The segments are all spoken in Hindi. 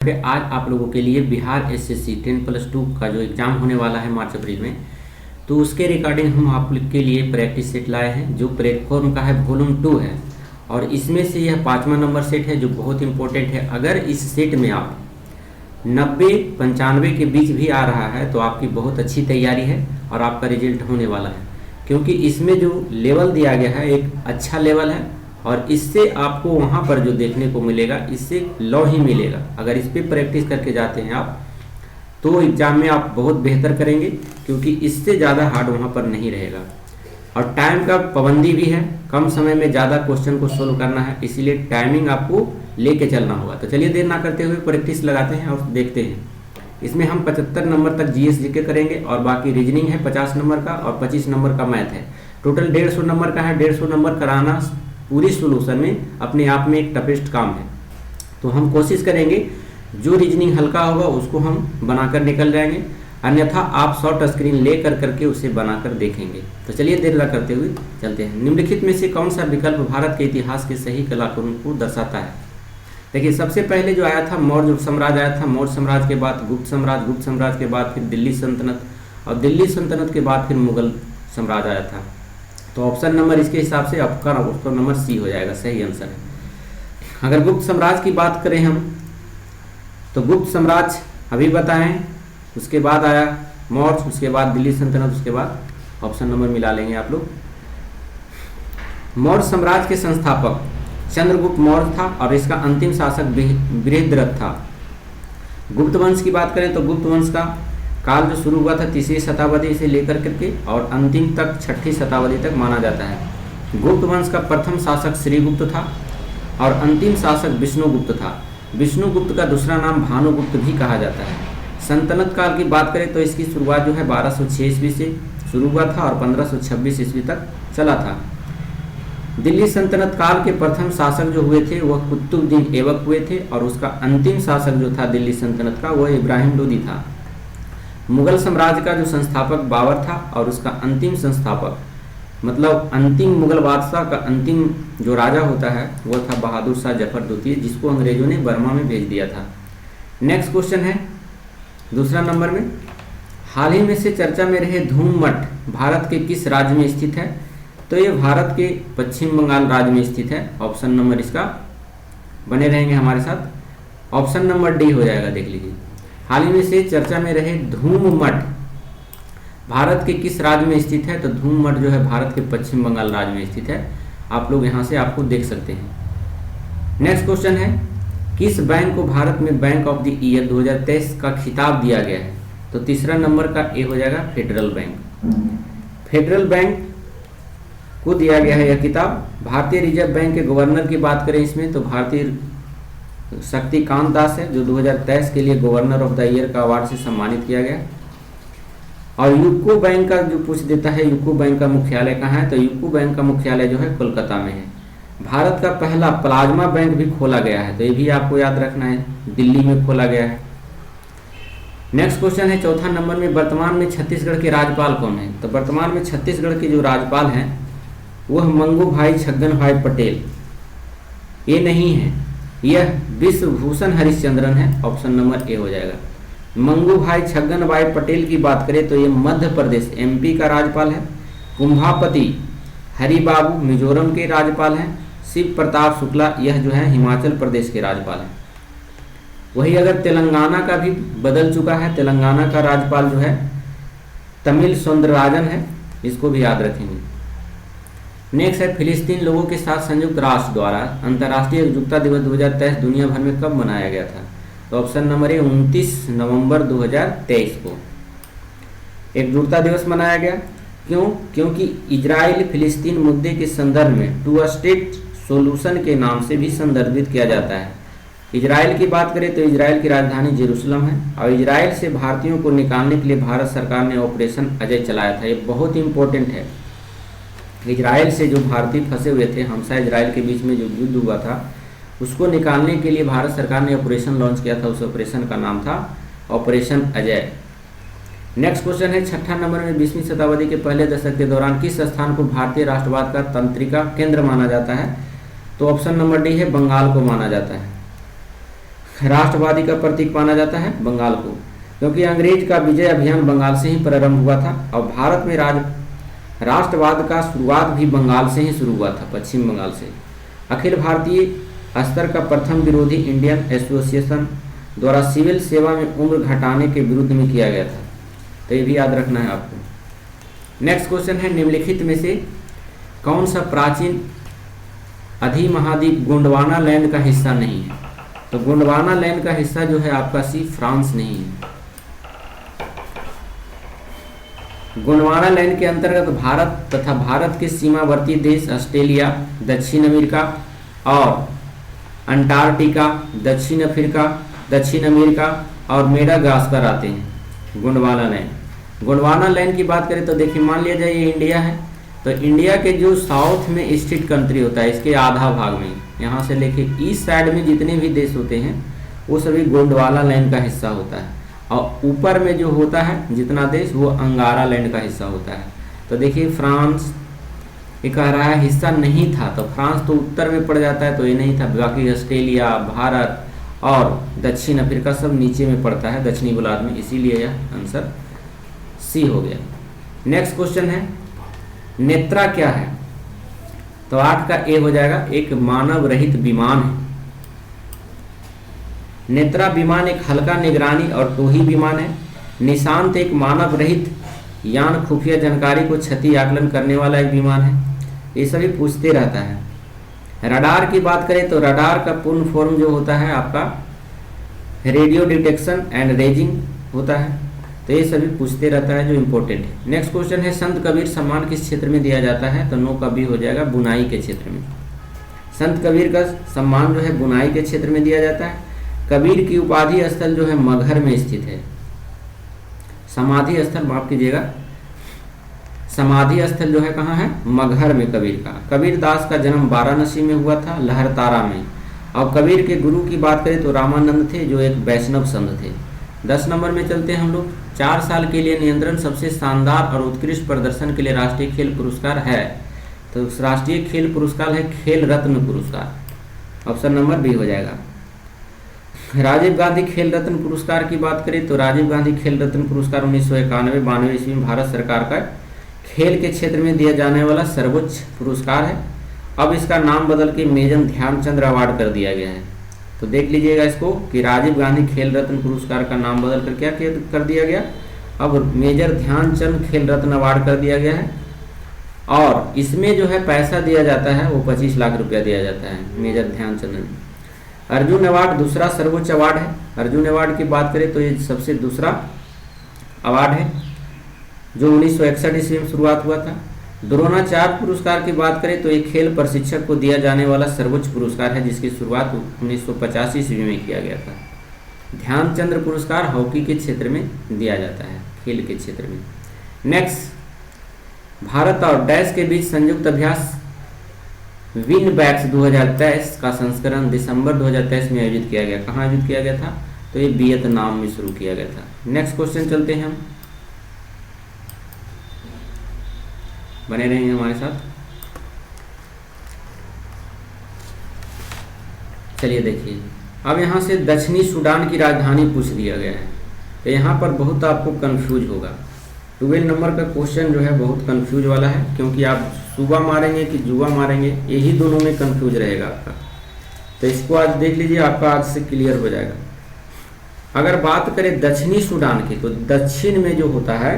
आज आप लोगों के लिए बिहार एसएससी 10+2 का जो एग्ज़ाम होने वाला है मार्च अप्रैल में, तो उसके रिगार्डिंग हम आप लोग के लिए प्रैक्टिस सेट लाए हैं जो प्लेटफॉर्म का है वॉल्यूम 2 है। और इसमें से यह 5वां नंबर सेट है जो बहुत इंपॉर्टेंट है। अगर इस सेट में आप 90-95 के बीच भी आ रहा है तो आपकी बहुत अच्छी तैयारी है और आपका रिजल्ट होने वाला है, क्योंकि इसमें जो लेवल दिया गया है एक अच्छा लेवल है और इससे आपको वहाँ पर जो देखने को मिलेगा इससे लॉ ही मिलेगा। अगर इस पर प्रैक्टिस करके जाते हैं आप तो एग्ज़ाम में आप बहुत बेहतर करेंगे, क्योंकि इससे ज़्यादा हार्ड वहाँ पर नहीं रहेगा। और टाइम का पाबंदी भी है, कम समय में ज़्यादा क्वेश्चन को सोल्व करना है, इसीलिए टाइमिंग आपको लेके चलना होगा। तो चलिए देर ना करते हुए प्रैक्टिस लगाते हैं और देखते हैं। इसमें हम 75 नंबर तक जीएस जीके करेंगे और बाकी रीजनिंग है 50 नंबर का और 25 नंबर का मैथ है। टोटल 150 नंबर का है। 150 नंबर कराना पूरी सोल्यूशन में अपने आप में एक टफेस्ट काम है। तो हम कोशिश करेंगे जो रीजनिंग हल्का होगा उसको हम बनाकर निकल जाएंगे, अन्यथा आप शॉर्ट स्क्रीन ले करके उसे बनाकर देखेंगे। तो चलिए देर न करते हुए चलते हैं। निम्नलिखित में से कौन सा विकल्प भारत के इतिहास के सही कलाकारों को दर्शाता है? देखिए, सबसे पहले जो आया था मौर्य साम्राज्य आया था। मौर्य साम्राज्य के बाद गुप्त साम्राज्य के बाद फिर दिल्ली सल्तनत और दिल्ली सल्तनत के बाद फिर मुगल साम्राज्य आया था। तो ऑप्शन नंबर इसके हिसाब से आपका ऑप्शन नंबर सी हो जाएगा, सही आंसर है। अगर गुप्त साम्राज्य की बात करें हम तो गुप्त साम्राज्य अभी बताएं, उसके बाद आया मौर्य, उसके बाद दिल्ली सल्तनत, उसके बाद ऑप्शन नंबर मिला लेंगे आप लोग। मौर्य साम्राज्य के संस्थापक चंद्रगुप्त मौर्य था और इसका अंतिम शासक बृहद्रथ था। गुप्त वंश की बात करें तो गुप्त वंश का काल जो शुरू हुआ था 3वीं शताब्दी से लेकर करके और अंतिम तक 6ठी शताब्दी तक माना जाता है। गुप्त वंश का प्रथम शासक श्रीगुप्त था और अंतिम शासक विष्णुगुप्त था। विष्णुगुप्त का दूसरा नाम भानुगुप्त भी कहा जाता है। सल्तनत काल की बात करें तो इसकी शुरुआत जो है 1206 ईस्वी से शुरू हुआ था और 1526 ईस्वी तक चला था। दिल्ली सल्तनत काल के प्रथम शासक जो हुए थे वह कुतुबुद्दीन ऐबक हुए थे और उसका अंतिम शासक जो था दिल्ली सल्तनत का वह इब्राहिम लोदी था। मुगल साम्राज्य का जो संस्थापक बाबर था और उसका अंतिम संस्थापक मतलब अंतिम मुगल बादशाह का अंतिम जो राजा होता है वह था बहादुर शाह जफर द्वितीय, जिसको अंग्रेजों ने बर्मा में भेज दिया था। नेक्स्ट क्वेश्चन है दूसरा नंबर में, हाल ही में से चर्चा में रहे धूम मठ भारत के किस राज्य में स्थित है? तो ये भारत के पश्चिम बंगाल राज्य में स्थित है। ऑप्शन नंबर इसका बने रहेंगे हमारे साथ, ऑप्शन नंबर डी हो जाएगा। देख लीजिए, हाल ही में से चर्चा में रहे धूम मठ भारत के किस राज्य में स्थित है? तो धूम मठ जो है भारत के पश्चिम बंगाल राज्य में स्थित है। आप लोग यहाँ से आपको देख सकते हैं। नेक्स्ट क्वेश्चन है, किस बैंक को भारत में बैंक ऑफ द ईयर 2023 का खिताब दिया गया है? तो तीसरा नंबर का ए हो जाएगा, फेडरल बैंक। फेडरल बैंक को दिया गया है यह किताब। भारतीय रिजर्व बैंक के गवर्नर की बात करें इसमें तो भारतीय शक्तिकांत दास है, जो 2023 के लिए गवर्नर ऑफ द ईयर का अवार्ड से सम्मानित किया गया। और यूको बैंक का जो पूछ देता है यूको बैंक का मुख्यालय कहाँ है? तो यूको बैंक का मुख्यालय जो है कोलकाता में है। भारत का पहला प्लाज्मा बैंक भी खोला गया है, तो ये भी आपको याद रखना है, दिल्ली में खोला गया है। नेक्स्ट क्वेश्चन है चौथा नंबर में, वर्तमान में छत्तीसगढ़ के राज्यपाल कौन है? तो वर्तमान में छत्तीसगढ़ के जो राज्यपाल हैं वह मंगू भाई छगन भाई पटेल ये नहीं है, यह विश्वभूषण हरिश्चंद्रन है। ऑप्शन नंबर ए हो जाएगा। मंगू भाई छगन भाई पटेल की बात करें तो ये मध्य प्रदेश एमपी का राज्यपाल है। कुंभापति हरिबाबू मिजोरम के राज्यपाल हैं। शिव प्रताप शुक्ला यह जो है हिमाचल प्रदेश के राज्यपाल हैं। वही अगर तेलंगाना का भी बदल चुका है, तेलंगाना का राज्यपाल जो है तमिल सौंदरराजन है, इसको भी याद रखेंगे। नेक्स्ट है, फिलिस्तीन लोगों के साथ संयुक्त राष्ट्र द्वारा अंतर्राष्ट्रीय एकजुटता दिवस 2023 दुनिया भर में कब मनाया गया था? तो ऑप्शन नंबर ए 29 नवंबर 2023 को एकजुटता दिवस मनाया गया। क्यों? क्योंकि इजराइल फिलिस्तीन मुद्दे के संदर्भ में टू स्टेट सॉल्यूशन के नाम से भी संदर्भित किया जाता है। इजराइल की बात करें तो इजराइल की राजधानी जेरूसलम है और इजराइल से भारतीयों को निकालने के लिए भारत सरकार ने ऑपरेशन अजय चलाया था। ये बहुत इंपॉर्टेंट है। इजराइल से जो भारतीय फंसे हुए थे, हमसा इजराइल के बीच में जो युद्ध हुआ था उसको निकालने के लिए भारत सरकार ने ऑपरेशन लॉन्च किया था। उस ऑपरेशन का नाम था ऑपरेशन अजय। नेक्स्ट क्वेश्चन है छठा नंबर में, 20वीं शताब्दी के पहले दशक के दौरान किस स्थान को भारतीय राष्ट्रवाद का तंत्रिका केंद्र माना जाता है? तो ऑप्शन नंबर डी है, बंगाल को माना जाता है। राष्ट्रवादी का प्रतीक माना जाता है बंगाल को, क्योंकि अंग्रेज का विजय अभियान बंगाल से ही प्रारंभ हुआ था और भारत में राष्ट्रवाद का शुरुआत भी बंगाल से ही शुरू हुआ था, पश्चिम बंगाल से। अखिल भारतीय स्तर का प्रथम विरोधी इंडियन एसोसिएशन द्वारा सिविल सेवा में उम्र घटाने के विरुद्ध में किया गया था, तो ये भी याद रखना है आपको। नेक्स्ट क्वेश्चन है, निम्नलिखित में से कौन सा प्राचीन अधिमहाद्वीप गोंडवाना लैंड का हिस्सा नहीं है? तो गोंडवाना लैंड का हिस्सा जो है आपका सी फ्रांस नहीं है। गोंडवाना लैंड के अंतर्गत भारत तथा भारत के सीमावर्ती देश ऑस्ट्रेलिया, दक्षिण अमेरिका और अंटार्कटिका, दक्षिण अमेरिका और मेडागास्कर आते हैं गोंडवाना लैंड। गोंडवाना लैंड की बात करें तो देखिए, मान लिया जाए ये इंडिया है, तो इंडिया के जो साउथ में स्टेट कंट्री होता है, इसके आधा भाग में यहाँ से लेके ईस्ट साइड में जितने भी देश होते हैं वो सभी गोंडवाना लैंड का हिस्सा होता है, और ऊपर में जो होता है जितना देश वो अंगारा लैंड का हिस्सा होता है। तो देखिए फ्रांस ये कह रहा है हिस्सा नहीं था, तो फ्रांस तो उत्तर में पड़ जाता है, तो ये नहीं था। बाकी ऑस्ट्रेलिया, भारत और दक्षिण अफ्रीका सब नीचे में पड़ता है, दक्षिणी गोलार्ध में, इसीलिए यह आंसर सी हो गया। नेक्स्ट क्वेश्चन है, नेत्रा क्या है? तो 8 का ए हो जाएगा, एक मानव रहित विमान है। नेत्रा विमान एक हल्का निगरानी और टोही विमान है। निशांत एक मानव रहित यान खुफिया जानकारी को क्षति आकलन करने वाला एक विमान है। ये सभी पूछते रहता है। रडार की बात करें तो रडार का पूर्ण फॉर्म जो होता है आपका रेडियो डिटेक्शन एंड रेजिंग होता है, तो ये सभी पूछते रहता है जो इम्पोर्टेंट है। नेक्स्ट क्वेश्चन है, संत कबीर सम्मान किस क्षेत्र में दिया जाता है? तो नो का बी हो जाएगा, बुनाई के क्षेत्र में। संत कबीर का सम्मान जो है बुनाई के क्षेत्र में दिया जाता है। कबीर की उपाधि स्थल जो है मगहर में स्थित है। समाधि स्थल, माफ कीजिएगा, समाधि स्थल जो है कहाँ है? मगहर में कबीर का। कबीर दास का जन्म वाराणसी में हुआ था, लहरतारा में। और कबीर के गुरु की बात करें तो रामानंद थे, जो एक वैष्णव संत थे। 10 नंबर में चलते हैं हम लोग। 4 साल के लिए नियंत्रण सबसे शानदार और उत्कृष्ट प्रदर्शन के लिए राष्ट्रीय खेल पुरस्कार है, तो राष्ट्रीय खेल पुरस्कार है खेल रत्न पुरस्कार। ऑप्शन नंबर बी हो जाएगा। राजीव गांधी खेल रत्न पुरस्कार की बात करें तो राजीव गांधी खेल रत्न पुरस्कार 1991-92 ईस्वी में भारत सरकार का खेल के क्षेत्र में दिया जाने वाला सर्वोच्च पुरस्कार है। अब इसका नाम बदल के मेजर ध्यानचंद अवार्ड कर दिया गया है। तो देख लीजिएगा इसको कि राजीव गांधी खेल रत्न पुरस्कार का नाम बदल कर क्या कर दिया गया, अब मेजर ध्यानचंद खेल रत्न अवार्ड कर दिया गया है। और इसमें जो है पैसा दिया जाता है वो 25 लाख रुपया दिया जाता है मेजर ध्यानचंद में। अर्जुन अवार्ड दूसरा सर्वोच्च अवार्ड है। अर्जुन अवार्ड की बात करें तो ये सबसे दूसरा अवार्ड है जो 1961 ईस्वी में शुरुआत हुआ था। द्रोणाचार्य पुरस्कार की बात करें तो एक खेल प्रशिक्षक को दिया जाने वाला सर्वोच्च पुरस्कार है जिसकी शुरुआत 1985 ईस्वी में किया गया था। ध्यानचंद्र पुरस्कार हॉकी के क्षेत्र में दिया जाता है, खेल के क्षेत्र में। नेक्स्ट, भारत और डैश के बीच संयुक्त अभ्यास विन बैक्स 2023 का संस्करण दिसंबर 2023 में आयोजित किया गया। कहाँ आयोजित किया गया था? तो ये वियतनाम में शुरू किया गया था। नेक्स्ट क्वेश्चन चलते हैं हम, बने रहेंगे हमारे साथ। चलिए देखिए, अब यहाँ से दक्षिणी सूडान की राजधानी पूछ दिया गया है, तो यहाँ पर बहुत आपको कंफ्यूज होगा। 12 नंबर का क्वेश्चन जो है बहुत कंफ्यूज वाला है, क्योंकि आप सूबा मारेंगे कि जुआ मारेंगे, यही दोनों में कंफ्यूज रहेगा आपका। तो इसको आज देख लीजिए, आपका आज से क्लियर हो जाएगा। अगर बात करें दक्षिणी सूडान की, तो दक्षिण में जो होता है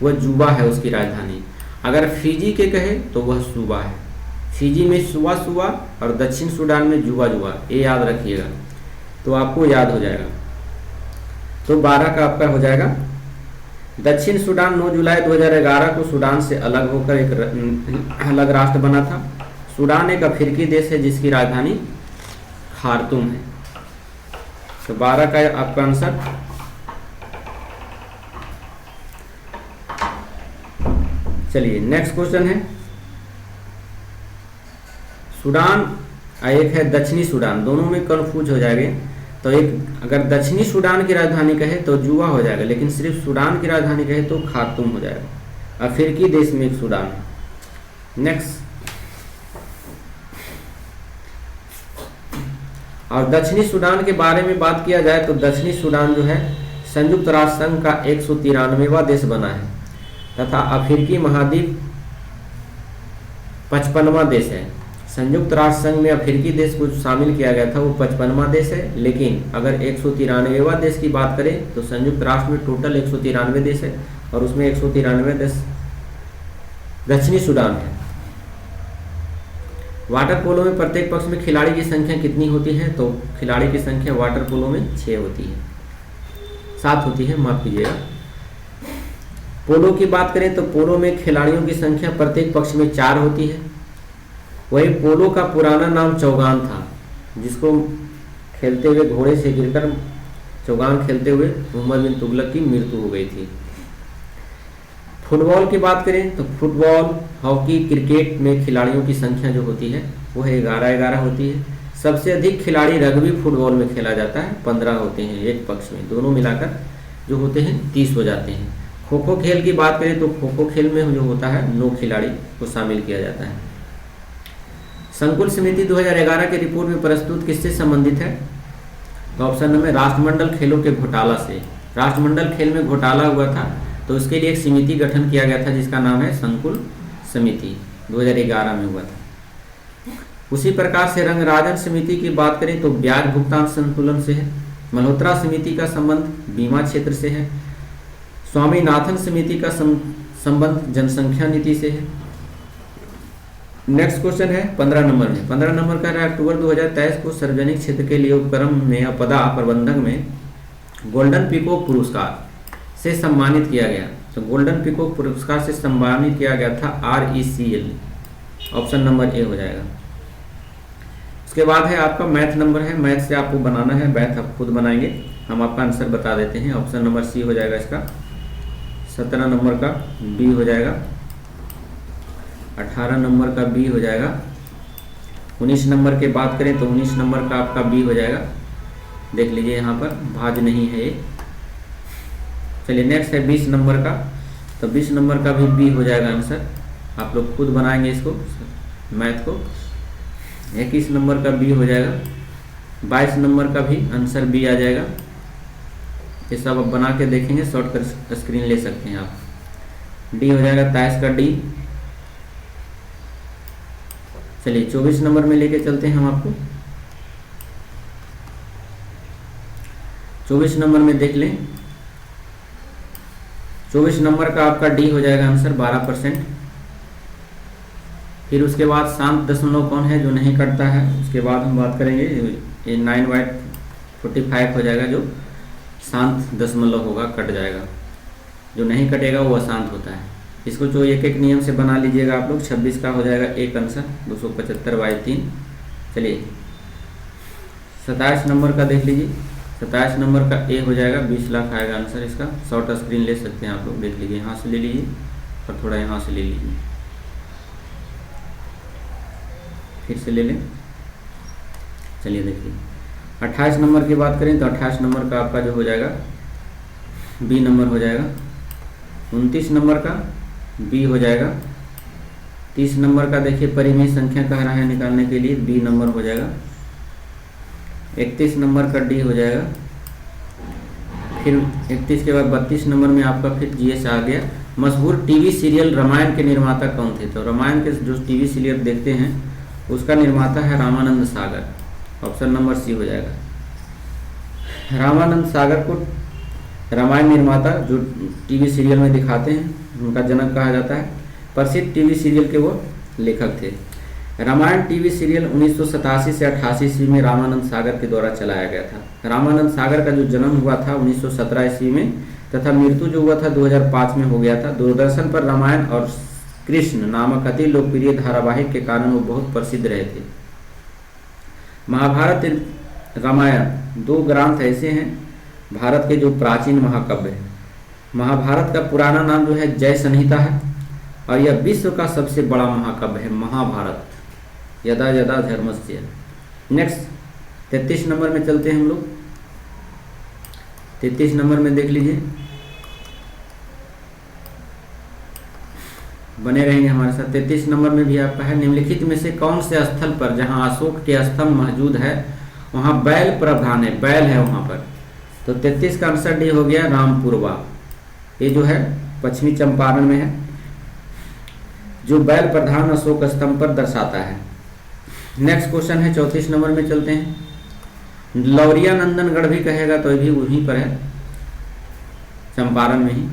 वह जुबा है उसकी राजधानी। अगर फिजी के कहे तो वह सूबा है। फिजी में सुबा और दक्षिण सूडान में जुबा, ये याद रखिएगा, तो आपको याद हो जाएगा। तो 12 का आपका हो जाएगा। दक्षिण सूडान 9 जुलाई 2011 को सूडान से अलग होकर एक अलग राष्ट्र बना था। सूडान एक अफ्रीकी देश है जिसकी राजधानी खार्तूम है। तो 12 का आपका आंसर। चलिए नेक्स्ट क्वेश्चन है, सूडान एक है दक्षिणी सूडान, दोनों में कंफ्यूज हो जाएंगे। तो एक अगर दक्षिणी सूडान की राजधानी कहे तो जुबा हो जाएगा, लेकिन सिर्फ सूडान की राजधानी कहे तो खार्तूम हो जाएगा। अफ्रीकी देश में एक सूडान है। नेक्स्ट, और दक्षिणी सूडान के बारे में बात किया जाए तो दक्षिणी सूडान जो है संयुक्त राष्ट्र संघ का 193वां देश बना है तथा अफ्रीकी महाद्वीप 55वां देश है। संयुक्त राष्ट्र संघ में अफ्रीकी देश को शामिल किया गया था, वो 55वां देश है। लेकिन अगर 193वां देश की बात करें तो संयुक्त राष्ट्र में टोटल 193 देश है और उसमें 193 देश दक्षिणी सूडान है। वाटर पोलो में प्रत्येक पक्ष में खिलाड़ी की संख्या कितनी होती है? तो खिलाड़ी की संख्या वाटर पोलो में 6 होती है, 7 होती है, माफ कीजिएगा। पोलो की बात करें तो पोलो में खिलाड़ियों की संख्या प्रत्येक पक्ष में 4 होती है। वही पोलो का पुराना नाम चौगान था, जिसको खेलते हुए घोड़े से गिरकर चौगान खेलते हुए मोहम्मद बिन तुगलक की मृत्यु हो गई थी। फुटबॉल की बात करें तो फुटबॉल, हॉकी, क्रिकेट में खिलाड़ियों की संख्या जो होती है वो है 11-11 होती है। सबसे अधिक खिलाड़ी रग्बी फुटबॉल में खेला जाता है, 15 होते हैं एक पक्ष में, दोनों मिलाकर जो होते हैं 30 हो जाते हैं। खो खो खेल की बात करें तो खो खो खेल में जो होता है 9 खिलाड़ी को शामिल किया जाता है। संकुल समिति 2011 की रिपोर्ट में प्रस्तुत किससे संबंधित है? तो ऑप्शन नंबर राष्ट्रमंडल खेलों के घोटाला से। राष्ट्रमंडल खेल में घोटाला हुआ था तो उसके लिए एक समिति गठन किया गया था जिसका नाम है संकुल समिति, 2011 में हुआ था। उसी प्रकार से रंगराजन समिति की बात करें तो ब्याज भुगतान संतुलन से है। मल्होत्रा समिति का संबंध बीमा क्षेत्र से है। स्वामीनाथन समिति का संबंध जनसंख्या नीति से है। नेक्स्ट क्वेश्चन है 15 नंबर में। 15 नंबर का है अक्टूबर 2023 को सार्वजनिक क्षेत्र के लिए उपक्रम में आपदा प्रबंधक में गोल्डन पीकॉक पुरस्कार से सम्मानित किया गया। तो गोल्डन पीकॉक पुरस्कार से सम्मानित किया गया था RECL, ऑप्शन नंबर ए हो जाएगा। उसके बाद है आपका मैथ नंबर है, मैथ से आपको बनाना है, मैथ आप खुद बनाएंगे, हम आपका आंसर बता देते हैं। ऑप्शन नंबर सी हो जाएगा इसका। 17 नंबर का बी हो जाएगा, 18 नंबर का बी हो जाएगा। 19 नंबर की बात करें तो 19 नंबर का आपका बी हो जाएगा। देख लीजिए यहाँ पर भाज्य नहीं है ये। चलिए नेक्स्ट है 20 नंबर का, तो 20 नंबर का भी बी हो जाएगा आंसर। आप लोग खुद बनाएंगे इसको मैथ को। 21 नंबर का बी हो जाएगा। 22 नंबर का भी आंसर बी आ जाएगा। ये सब आप बना के देखेंगे, शॉर्ट कर स्क्रीन ले सकते हैं आप। डी हो जाएगा 23 का डी। चलिए 24 नंबर में लेके चलते हैं हम आपको। 24 नंबर में देख लें, 24 नंबर का आपका डी हो जाएगा आंसर, 12%। फिर उसके बाद शांत दशमलव कौन है जो नहीं कटता है, उसके बाद हम बात करेंगे ये 9/45 हो जाएगा, जो शांत दशमलव होगा कट जाएगा, जो नहीं कटेगा वो अशांत होता है। इसको जो एक एक नियम से बना लीजिएगा आप लोग। 26 का हो जाएगा एक आंसर, 275/3। चलिए 27 नंबर का देख लीजिए। 27 नंबर का ए हो जाएगा, 20 लाख आएगा आंसर इसका। शॉर्ट स्क्रीन ले सकते हैं आप लोग, देख लीजिए, यहाँ से ले लीजिए और थोड़ा यहाँ से ले लीजिए, फिर से ले लें। चलिए देखिए 28 नंबर की बात करें तो 28 नंबर का आपका जो हो जाएगा बी नंबर हो जाएगा। 29 नंबर का बी हो जाएगा। 30 नंबर का देखिए परिमेय संख्या कह रहा है निकालने के लिए, बी नंबर हो जाएगा। 31 नंबर का डी हो जाएगा। फिर 31 के बाद 32 नंबर में आपका फिर जीएस आ गया। मशहूर टीवी सीरियल रामायण के निर्माता कौन थे? तो रामायण के जो टीवी सीरियल देखते हैं उसका निर्माता है Ramanand Sagar, option number C हो जाएगा। रामानंद सागर को रामायण निर्माता जो टीवी सीरियल में दिखाते हैं उनका जनक कहा जाता है। प्रसिद्ध टीवी सीरियल के वो लेखक थे। रामायण टीवी सीरियल 1987 से 88 ईस्वी में रामानंद सागर के द्वारा चलाया गया था। रामानंद सागर का जो जन्म हुआ था 1917 ईस्वी में तथा मृत्यु जो हुआ था 2005 में हो गया था। दूरदर्शन पर रामायण और कृष्ण नामक अति लोकप्रिय धारावाहिक के कारण वो बहुत प्रसिद्ध रहे थे। महाभारत रामायण 2 ग्रंथ ऐसे हैं भारत के जो प्राचीन महाकाव्य हैं। महाभारत का पुराना नाम जो है जय संहिता है और यह विश्व का सबसे बड़ा महाकाव्य है महाभारत, यदा यदा धर्मस्य। नेक्स्ट 33 नंबर में चलते हैं हम लोग। 33 नंबर में देख लीजिए, बने रहेंगे हमारे साथ। 33 नंबर में भी आपका है निम्नलिखित में से कौन से स्थल पर जहां अशोक के स्तंभ मौजूद है वहाँ बैल प्रधान है, बैल है वहाँ पर। तो 33 का आंसर डी हो गया रामपुरवा। ये जो है पश्चिमी चंपारण में है, जो बैल प्रधान अशोक स्तंभ पर दर्शाता है। नेक्स्ट क्वेश्चन है 34 नंबर में चलते हैं। लौरिया नंदनगढ़ भी कहेगा तो ये भी वहीं पर है, चंपारण में ही।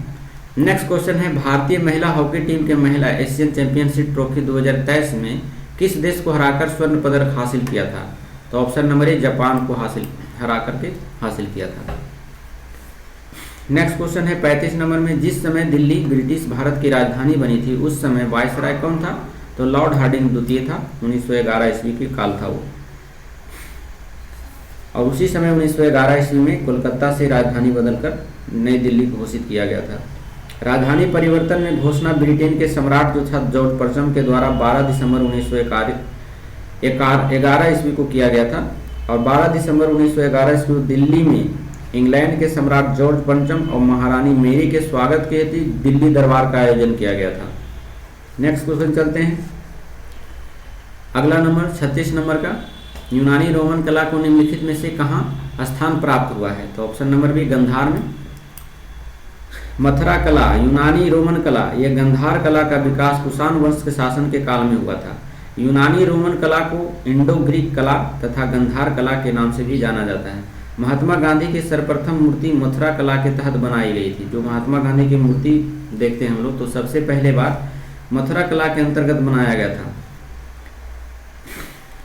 नेक्स्ट क्वेश्चन है भारतीय महिला हॉकी टीम के महिला एशियन चैंपियनशिप ट्रॉफी 2023 में किस देश को हराकर स्वर्ण पदक हासिल किया था? तो ऑप्शन नंबर ए जापान को हरा करके हासिल किया था। नेक्स्ट क्वेश्चन है 35 नंबर में, जिस समय दिल्ली ब्रिटिश भारत की राजधानी बनी थी उस समय वायसराय कौन था? तो लॉर्ड हार्डिंग द्वितीय था, 1911 ईस्वी की काल था वो। और उसी समय 1911 ईस्वी में कोलकाता से राजधानी बदलकर नई दिल्ली घोषित किया गया था। राजधानी परिवर्तन में घोषणा ब्रिटेन के सम्राट जो था जॉर्ज प्रथम के द्वारा 12 दिसंबर 1911 ईस्वी को किया गया था। और 12 दिसंबर 1911 ईस्वी को दिल्ली में इंग्लैंड के सम्राट जॉर्ज पंचम और महारानी मेरी के स्वागत के हेतु दिल्ली दरबार का आयोजन किया गया था। नेक्स्ट क्वेश्चन चलते हैं। अगला नंबर 36 नंबर का, यूनानी रोमन कला को निम्नलिखित में से कहाँ स्थान प्राप्त हुआ है? तो ऑप्शन नंबर बी गंधार में। मथुरा कला, यूनानी रोमन कला, यह गंधार कला का विकास कुषाण वंश के शासन के काल में हुआ था। यूनानी रोमन कला को इंडो ग्रीक कला तथा गंधार कला के नाम से भी जाना जाता है। महात्मा गांधी की सर्वप्रथम मूर्ति मथुरा कला के तहत बनाई गई थी। जो महात्मा गांधी की मूर्ति देखते हैं हम लोग, तो सबसे पहले बार मथुरा कला के अंतर्गत बनाया गया था।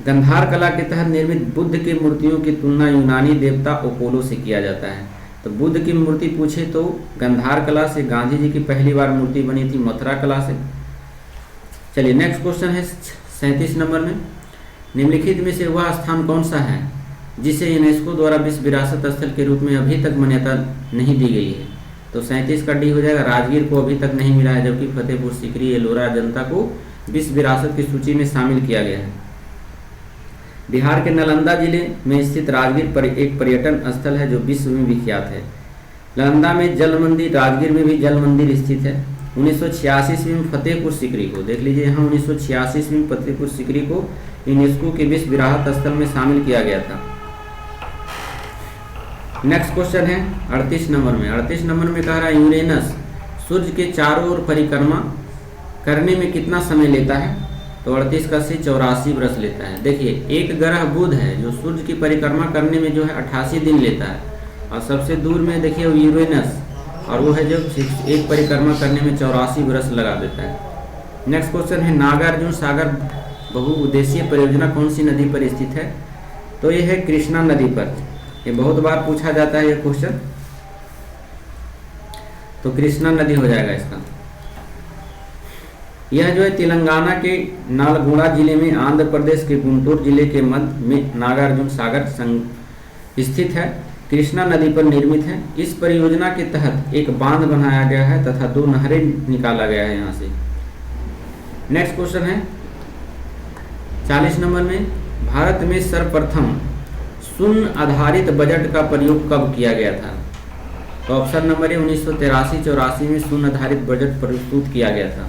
गंधार कला के तहत निर्मित बुद्ध की मूर्तियों की तुलना यूनानी देवता अपोलो से किया जाता है। तो बुद्ध की मूर्ति पूछे तो गंधार कला से, गांधी जी की पहली बार मूर्ति बनी थी मथुरा कला से। चलिए नेक्स्ट क्वेश्चन है 37 नंबर में, निम्नलिखित में से वह स्थान कौन सा है जिसे यूनेस्को द्वारा विश्व विरासत स्थल के रूप में अभी तक मान्यता नहीं दी गई है? तो 37 का डी हो जाएगा राजगीर को अभी तक नहीं मिला है, जबकि फतेहपुर सीकरी एलोरा जनता को विश्व विरासत की सूची में शामिल किया गया है। बिहार के नालंदा जिले में स्थित राजगीर पर एक पर्यटन स्थल है जो विश्व में विख्यात है। नालंदा में जल मंदिर, राजगीर में भी जल मंदिर स्थित है। 1986 ईस्वी में फतेहपुर सीकरी को, देख लीजिए यहाँ 1986 ईस्वी में फतेहपुर सीकरी को यूनेस्को के विश्व विरासत स्थल में शामिल किया गया था। नेक्स्ट क्वेश्चन है 38 नंबर में। 38 नंबर में कह रहा है यूरेनस सूर्य के चारों ओर परिक्रमा करने में कितना समय लेता है? तो 38 का से 84 वर्ष लेता है। देखिए एक ग्रह बुध है जो सूर्य की परिक्रमा करने में जो है 88 दिन लेता है, और सबसे दूर में देखिए यूरेनस, और वो है जो एक परिक्रमा करने में 84 वर्ष लगा देता है। नेक्स्ट क्वेश्चन है नागार्जुन सागर बहुउद्देशीय परियोजना कौन सी नदी पर स्थित है? तो ये है कृष्णा नदी पर। ये बहुत बार पूछा जाता है ये क्वेश्चन, तो कृष्णा नदी हो जाएगा इसका। यह जो है तेलंगाना के नालगोंडा जिले में, आंध्र प्रदेश के गुंटूर जिले के मध्य में नागार्जुन सागर स्थित है, कृष्णा नदी पर निर्मित है। इस परियोजना के तहत एक बांध बनाया गया है तथा 2 नहरें निकाला गया है यहाँ से। नेक्स्ट क्वेश्चन है 40 नंबर में, भारत में सर्वप्रथम शून्य आधारित बजट का प्रयोग कब किया गया था? तो ऑप्शन नंबर ए 1983-84 में शून्य आधारित बजट प्रस्तुत किया गया था।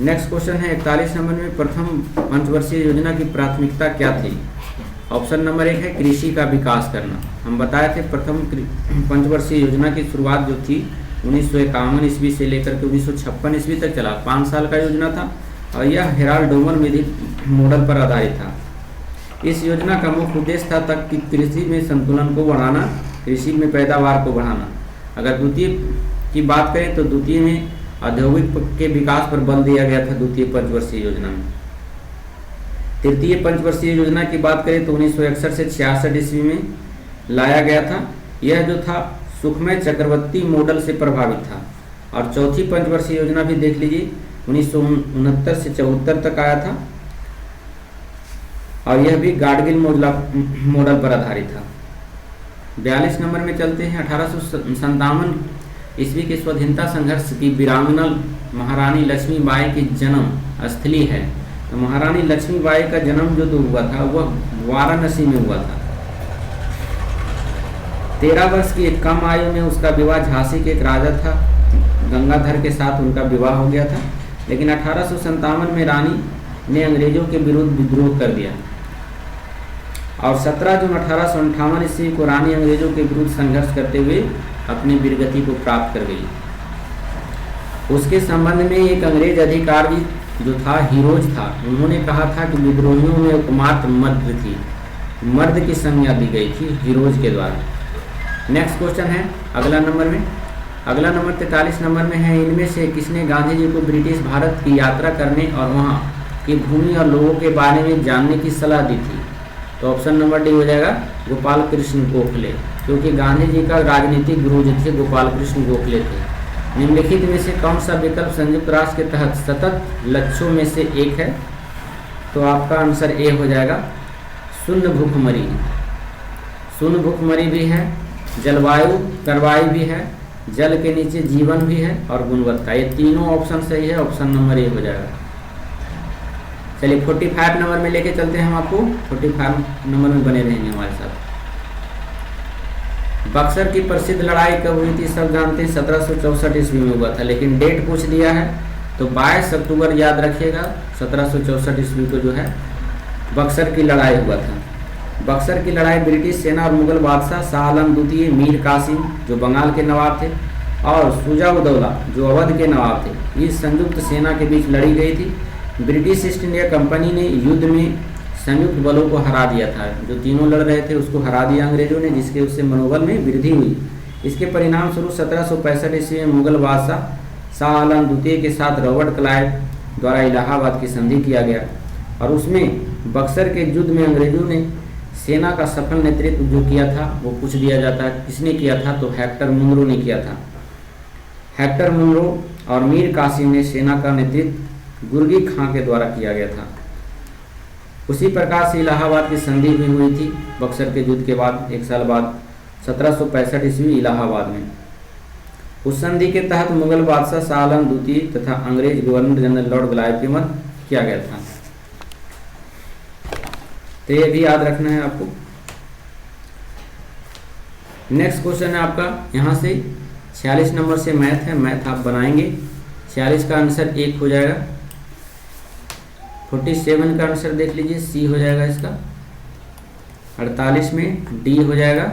नेक्स्ट क्वेश्चन है 41 नंबर में, प्रथम पंचवर्षीय योजना की प्राथमिकता क्या थी? ऑप्शन नंबर 1 है कृषि का विकास करना। हम बताए थे प्रथम पंचवर्षीय योजना की शुरुआत जो थी 1951 ईस्वी से लेकर के 1956 ईस्वी तक चला, 5 साल का योजना था, और यह हेराल्ड डोमन विधि मॉडल पर आधारित था। इस योजना का मुख्य उद्देश्य था तक कि कृषि में संतुलन को बढ़ाना, कृषि में पैदावार को बढ़ाना। अगर द्वितीय की बात करें तो द्वितीय में औद्योगिक के विकास पर बल दिया गया था द्वितीय पंचवर्षीय योजना में। तृतीय पंचवर्षीय योजना की बात करें तो 1961 से 66 ईस्वी में लाया गया था। यह जो था सुखमय चक्रवर्ती मॉडल से प्रभावित था। और चौथी पंचवर्षीय योजना भी देख लीजिए 1969 से 74 तक आया था, और यह भी गाडगिल मॉडल पर आधारित था। 42 नंबर में चलते हैं। 1857 ईस्वी के स्वाधीनता संघर्ष की वीरांगना महारानी लक्ष्मीबाई की जन्म स्थली है। तो महारानी लक्ष्मीबाई का जन्म जो हुआ था वह वाराणसी में हुआ था। 13 वर्ष की एक कम आयु में उसका विवाह झांसी के एक राजा था गंगाधर के साथ उनका विवाह हो गया था। लेकिन 1857 में रानी ने अंग्रेजों के विरुद्ध विद्रोह कर दिया। और 17 जून 1858 ईस्वी को रानी अंग्रेजों के विरुद्ध संघर्ष करते हुए अपनी वीरगति को प्राप्त कर गई। उसके संबंध में एक अंग्रेज अधिकारी जो था, हीरोज था, उन्होंने कहा था कि विद्रोहियों में एकमात्र मर्द थी, मर्द की संज्ञा दी गई थी हीरोज के द्वारा। नेक्स्ट क्वेश्चन है अगला नंबर में, अगला नंबर 43 नंबर में है, इनमें से किसने गांधी जी को ब्रिटिश भारत की यात्रा करने और वहाँ की भूमि और लोगों के बारे में जानने की सलाह दी थी? तो ऑप्शन नंबर डी हो जाएगा गोपाल कृष्ण गोखले, क्योंकि गांधी जी का राजनीतिक गुरु जो थे गोपाल कृष्ण गोखले थे। निम्नलिखित में से कौन सा विकल्प संयुक्त राष्ट्र के तहत सतत लक्ष्यों में से एक है? तो आपका आंसर ए हो जाएगा शून्य भूखमरी। शून्य भूखमरी भी है, जलवायु करवाई भी है, जल के नीचे जीवन भी है और गुणवत्ता, ये तीनों ऑप्शन सही है, ऑप्शन नंबर ए हो जाएगा। चलिए 45 नंबर में लेके चलते हैं हम आपको, 45 नंबर में बने रहेंगे हमारे साथ। बक्सर की प्रसिद्ध लड़ाई कब हुई थी? सब जानते हैं 1764 ईस्वी में हुआ था, लेकिन डेट पूछ दिया है तो 22 अक्टूबर याद रखिएगा। 1764 ईस्वी को जो है बक्सर की लड़ाई हुआ था। बक्सर की लड़ाई ब्रिटिश सेना और मुगल बादशाह शाह आलम द्वितीय, मीर कासिम जो बंगाल के नवाब थे और शुजा-उद-दौला जो अवध के नवाब थे, इस संयुक्त सेना के बीच लड़ी गई थी। ब्रिटिश ईस्ट इंडिया कंपनी ने युद्ध में संयुक्त बलों को हरा दिया था, जो तीनों लड़ रहे थे उसको हरा दिया अंग्रेजों ने, जिसके उससे मनोबल में वृद्धि हुई। इसके परिणाम स्वरूप 1765 ईस्वी में मुगल बादशाह शाह आलम द्वितीय के साथ रॉबर्ट क्लाइव द्वारा इलाहाबाद की संधि किया गया और उसमें बक्सर के युद्ध में अंग्रेजों ने सेना का सफल नेतृत्व जो किया था वो पूछ दिया जाता है किसने किया था? तो हेक्टर मुनरो ने किया था। हेक्टर मुनरो और मीर कासिम ने सेना का नेतृत्व गुर्गी खां के द्वारा किया गया था। उसी प्रकार से इलाहाबाद की संधि भी हुई थी बक्सर के युद्ध के बाद, एक साल बाद 1765 ईस्वी इलाहाबाद में। उस संधि के तहत मुगल बादशाह शाह आलम द्वितीय तथा अंग्रेज गवर्नर जनरल लॉर्ड क्लाइव के मध्य किया गया था। तो ये भी याद रखना है आपको। नेक्स्ट क्वेश्चन है आपका यहाँ से 46 नंबर से मैथ है, मैथ आप बनाएंगे। 46 का आंसर 1 हो जाएगा। 47 का आंसर देख लीजिए, सी हो जाएगा इसका। 48 में डी हो जाएगा।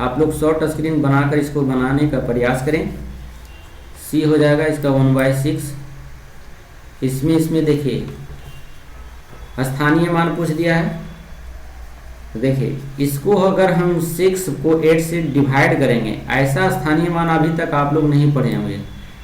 आप लोग शॉर्ट स्क्रीन बनाकर इसको बनाने का प्रयास करें। सी हो जाएगा इसका 1/6। इसमें देखिए स्थानीय मान पूछ दिया है। देखिए इसको अगर हम 6 को 8 से डिवाइड करेंगे, ऐसा स्थानीय मान अभी तक आप लोग नहीं पढ़े होंगे।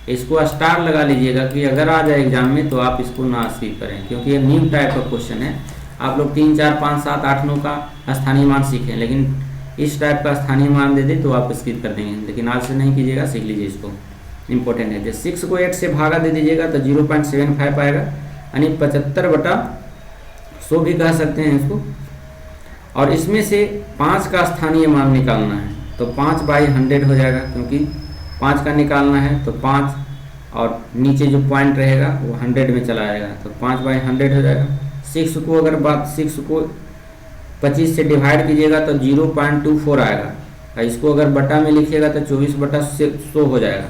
इसको स्टार लगा लीजिएगा कि अगर आ जाए एग्जाम में तो आप इसको ना स्किप करें, क्योंकि ये न्यू टाइप का क्वेश्चन है। आप लोग 3, 4, 5, 7, 8, 9 का स्थानीय मान सीखें, लेकिन इस टाइप का स्थानीय मान दे दे तो आप स्किप कर देंगे। लेकिन आज से नहीं कीजिएगा, सीख लीजिए इसको, इंपॉर्टेंट है। जब 6 को 8 से भागा दे दीजिएगा तो 0.75 आएगा, यानी 75/100 भी कह सकते हैं इसको। और इसमें से 5 का स्थानीय मान निकालना है तो 5/100 हो जाएगा, क्योंकि 5 का निकालना है तो 5 और नीचे जो पॉइंट रहेगा वो 100 में चला जाएगा, तो 5/100 हो जाएगा। 6 को अगर 6 को 25 से डिवाइड कीजिएगा तो 0.24 आएगा, और इसको अगर बटा में लिखिएगा तो 24/100 हो जाएगा।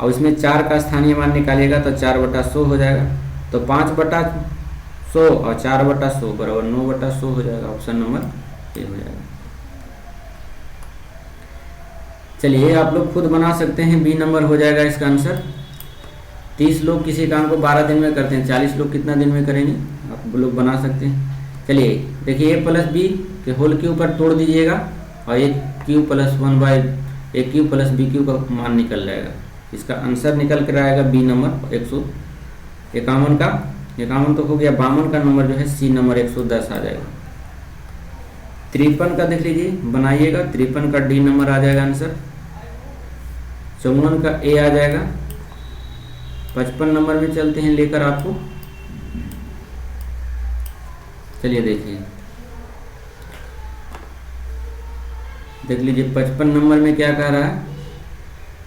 और इसमें 4 का स्थानीय मान निकालिएगा तो 4/100 हो जाएगा, तो 5/100 और 4/100 बराबर 9/100 हो जाएगा। ऑप्शन नंबर ए हो जाएगा। चलिए आप लोग खुद बना सकते हैं, बी नंबर हो जाएगा इसका आंसर। 30 लोग किसी काम को 12 दिन में करते हैं, 40 लोग कितना दिन में करेंगे आप लोग बना सकते हैं। चलिए देखिए a + b के होल के ऊपर तोड़ दीजिएगा और एक q + 1/aq + bq का मान निकल जाएगा। इसका आंसर निकल कर आएगा बी नंबर 151 का। 51 तो हो गया, 52 का नंबर जो है सी नंबर 110 आ जाएगा। 53 का देख लीजिए बनाइएगा, 53 का डी नंबर आ जाएगा आंसर। 54 का ए आ जाएगा। 55 नंबर में चलते हैं लेकर आपको। चलिए देखिए, देख लीजिए 55 नंबर में क्या कह रहा है।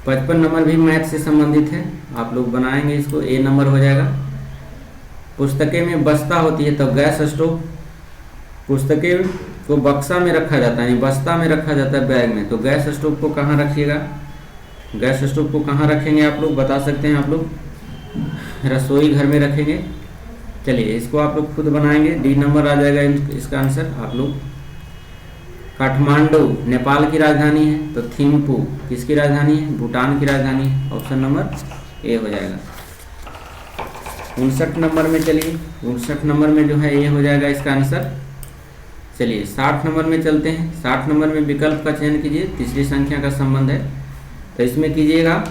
55 नंबर भी मैथ से संबंधित है, आप लोग बनाएंगे इसको। ए नंबर हो जाएगा। पुस्तकें में बस्ता होती है तो गैस स्टोव, पुस्तकें को बक्सा में रखा जाता है, बस्ता में रखा जाता है बैग में, तो गैस स्टोव को कहाँ रखिएगा? गैस स्टोव को कहाँ रखेंगे आप लोग बता सकते हैं? आप लोग रसोई घर में रखेंगे। चलिए इसको आप लोग खुद बनाएंगे, डी नंबर आ जाएगा इसका आंसर। आप लोग काठमांडू नेपाल की राजधानी है, तो थिम्पू किसकी राजधानी है? भूटान की राजधानी है। ऑप्शन नंबर ए हो जाएगा। 59 नंबर में चलिए, 59 नंबर में जो है ये हो जाएगा इसका आंसर। चलिए 60 नंबर में चलते हैं। 60 नंबर में विकल्प का चयन कीजिए, तीसरी संख्या का संबंध है, तो इसमें कीजिएगा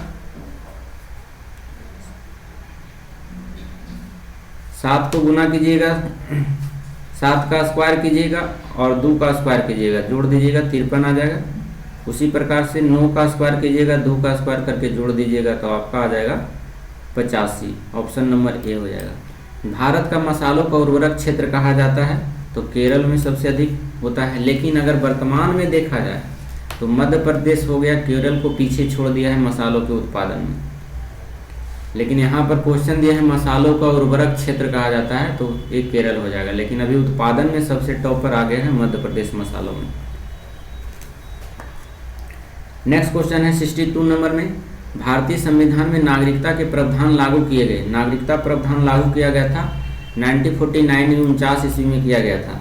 7 को गुना कीजिएगा, 7 का स्क्वायर कीजिएगा और 2 का स्क्वायर कीजिएगा, जोड़ दीजिएगा 53 आ जाएगा। उसी प्रकार से 9 का स्क्वायर कीजिएगा, 2 का स्क्वायर करके जोड़ दीजिएगा तो आपका आ जाएगा 85। ऑप्शन नंबर ए हो जाएगा। भारत का मसालों का उर्वरक क्षेत्र कहा जाता है, तो केरल में सबसे अधिक होता है, लेकिन अगर वर्तमान में देखा जाए तो मध्य प्रदेश हो गया, केरल को पीछे छोड़ दिया है मसालों के उत्पादन में। लेकिन यहाँ पर क्वेश्चन दिया है मसालों का उर्वरक क्षेत्र कहा जाता है, तो एक केरल हो जाएगा, लेकिन अभी उत्पादन में सबसे टॉप पर आ गए हैं मध्य प्रदेश मसालों में। नेक्स्ट क्वेश्चन है 62 नंबर में, भारतीय संविधान में नागरिकता के प्रावधान लागू किए गए। नागरिकता प्रावधान लागू किया गया था 1949 49 ईस्वी में किया गया था।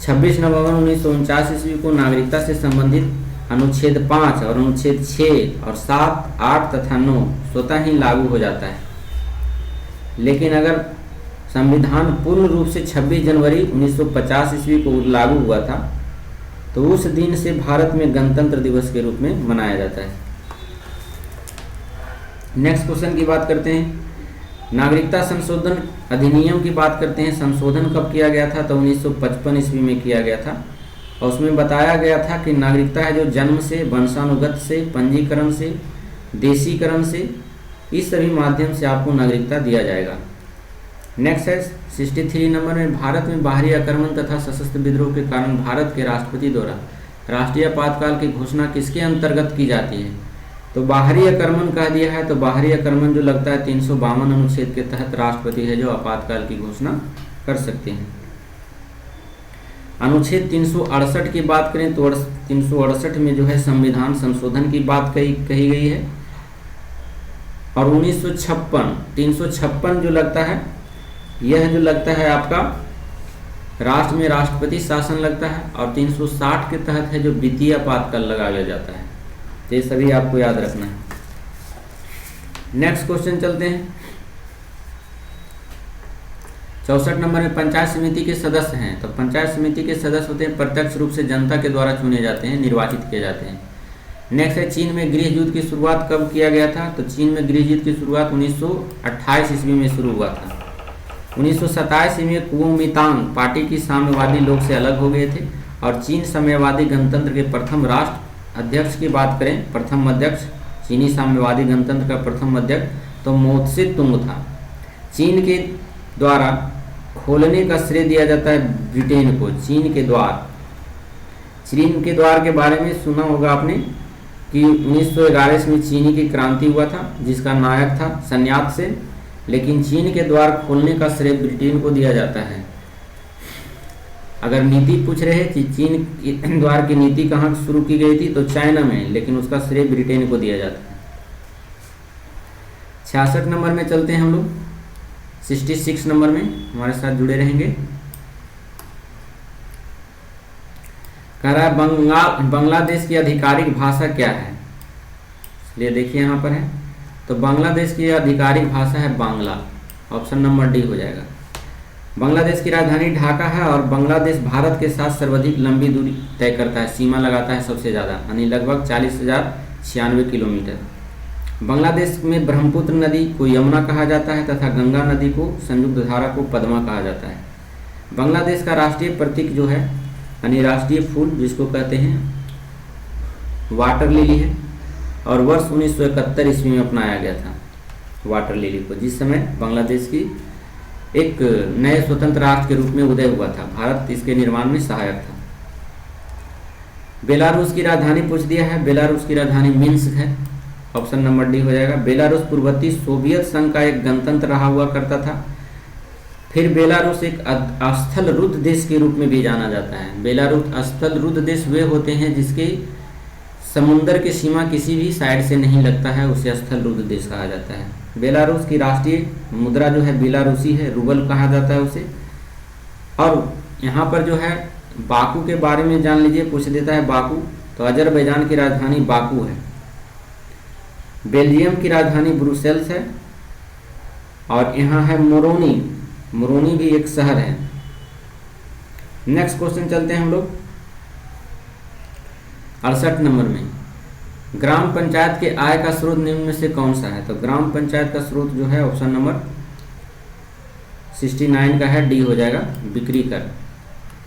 26 नवंबर 1949 ईस्वी को नागरिकता से संबंधित अनुच्छेद 5 और अनुच्छेद 6 और 7, 8 तथा 9 स्वतः ही लागू हो जाता है। लेकिन अगर संविधान पूर्ण रूप से 26 जनवरी 1950 ईस्वी को लागू हुआ था, तो उस दिन से भारत में गणतंत्र दिवस के रूप में मनाया जाता है। नेक्स्ट क्वेश्चन की बात करते हैं, नागरिकता संशोधन अधिनियम की बात करते हैं। संशोधन कब किया गया था? तो 1955 ईस्वी में किया गया था, और उसमें बताया गया था कि नागरिकता है जो जन्म से, वंशानुगत से, पंजीकरण से, देशीकरण से, इस सभी माध्यम से आपको नागरिकता दिया जाएगा। नेक्स्ट है 63 नंबर में, भारत में बाहरी आक्रमण तथा सशस्त्र विद्रोह के कारण भारत के राष्ट्रपति द्वारा राष्ट्रीय आपातकाल की घोषणा किसके अंतर्गत की जाती है? तो बाहरी आक्रमण कह दिया है, तो बाहरी आक्रमण जो लगता है 352 अनुच्छेद के तहत राष्ट्रपति है जो आपातकाल की घोषणा कर सकते हैं। अनुच्छेद 368 की बात करें तो 368 में जो है संविधान संशोधन की बात कही गई है, और 1956 356 जो लगता है, यह जो लगता है आपका राष्ट्र में राष्ट्रपति शासन लगता है, और 360 के तहत है जो वित्तीय आपातकाल लगाया जाता है। तो ये सभी आपको याद रखना है। नेक्स्ट क्वेश्चन चलते हैं 64 नंबर में, पंचायत समिति के सदस्य हैं। तो पंचायत समिति के सदस्य होते हैं प्रत्यक्ष रूप से जनता के द्वारा चुने जाते हैं, निर्वाचित किए जाते हैं। नेक्स्ट है चीन में गृह युद्ध की शुरुआत कब किया गया था? तो चीन में गृह युद्ध की शुरुआत 1928 ईस्वी में शुरू हुआ था। 1927 ईस्वी में कुओमिंतांग पार्टी की साम्यवादी लोग से अलग हो गए थे, और चीन साम्यवादी गणतंत्र के प्रथम राष्ट्र अध्यक्ष की बात करें, प्रथम अध्यक्ष चीनी साम्यवादी गणतंत्र का प्रथम अध्यक्ष तो मोत्से तुंग था। चीन के द्वारा खोलने का श्रेय दिया जाता है ब्रिटेन को। चीन के द्वार के बारे में सुना होगा आपने कि 1911 में चीनी की क्रांति हुआ था, जिसका नायक था सन्यात सेन, लेकिन चीन के द्वार खोलने का श्रेय ब्रिटेन को दिया जाता है। अगर नीति पूछ रहे हैं कि चीन के द्वार की नीति कहाँ शुरू की गई थी, तो चाइना में, लेकिन उसका श्रेय ब्रिटेन को दिया जाता है। 66 नंबर में चलते हैं हम लोग, 66 नंबर में हमारे साथ जुड़े रहेंगे। कह रहा है बांग्लादेश की आधिकारिक भाषा क्या है? इसलिए देखिए यहाँ पर है, तो बांग्लादेश की आधिकारिक भाषा है बांग्ला। ऑप्शन नंबर डी हो जाएगा। बांग्लादेश की राजधानी ढाका है, और बांग्लादेश भारत के साथ सर्वाधिक लंबी दूरी तय करता है, सीमा लगाता है सबसे ज़्यादा, यानी लगभग 40,096 किलोमीटर। बांग्लादेश में ब्रह्मपुत्र नदी को यमुना कहा जाता है, तथा गंगा नदी को संयुक्त धारा को पद्मा कहा जाता है। बांग्लादेश का राष्ट्रीय प्रतीक जो है, यानी राष्ट्रीय फूल जिसको कहते हैं, वाटर लिली है, और वर्ष 1971 ईस्वी में अपनाया गया था वाटर लिली को, जिस समय बांग्लादेश की एक नए स्वतंत्र राष्ट्र के रूप में उदय हुआ था। भारत इसके निर्माण में सहायक था। बेलारूस की राजधानी पूछ दिया है, बेलारूस की राजधानी मिन्स्क है। ऑप्शन नंबर डी हो जाएगा। बेलारूस पूर्ववर्ती सोवियत संघ का एक गणतंत्र रहा हुआ करता था। फिर बेलारूस एक स्थल रुद्ध देश के रूप में भी जाना जाता है। बेलारूस स्थल रुद्ध देश वे होते हैं जिसके समुद्र की सीमा किसी भी साइड से नहीं लगता है, उसे स्थल रुद्ध देश कहा जाता है। बेलारूस की राष्ट्रीय मुद्रा जो है बेलारूसी है, रूबल कहा जाता है उसे। और यहाँ पर जो है बाकू के बारे में जान लीजिए, पूछ देता है बाकू। तो अजरबैजान की राजधानी बाकू है। बेल्जियम की राजधानी ब्रुसेल्स है। और यहाँ है मोरोनी, मोरोनी भी एक शहर है। नेक्स्ट क्वेश्चन चलते हैं हम लोग 68 नंबर में। ग्राम पंचायत के आय का स्रोत निम्न में से कौन सा है? तो ग्राम पंचायत का स्रोत जो है ऑप्शन नंबर 69 का है, डी हो जाएगा, बिक्री कर।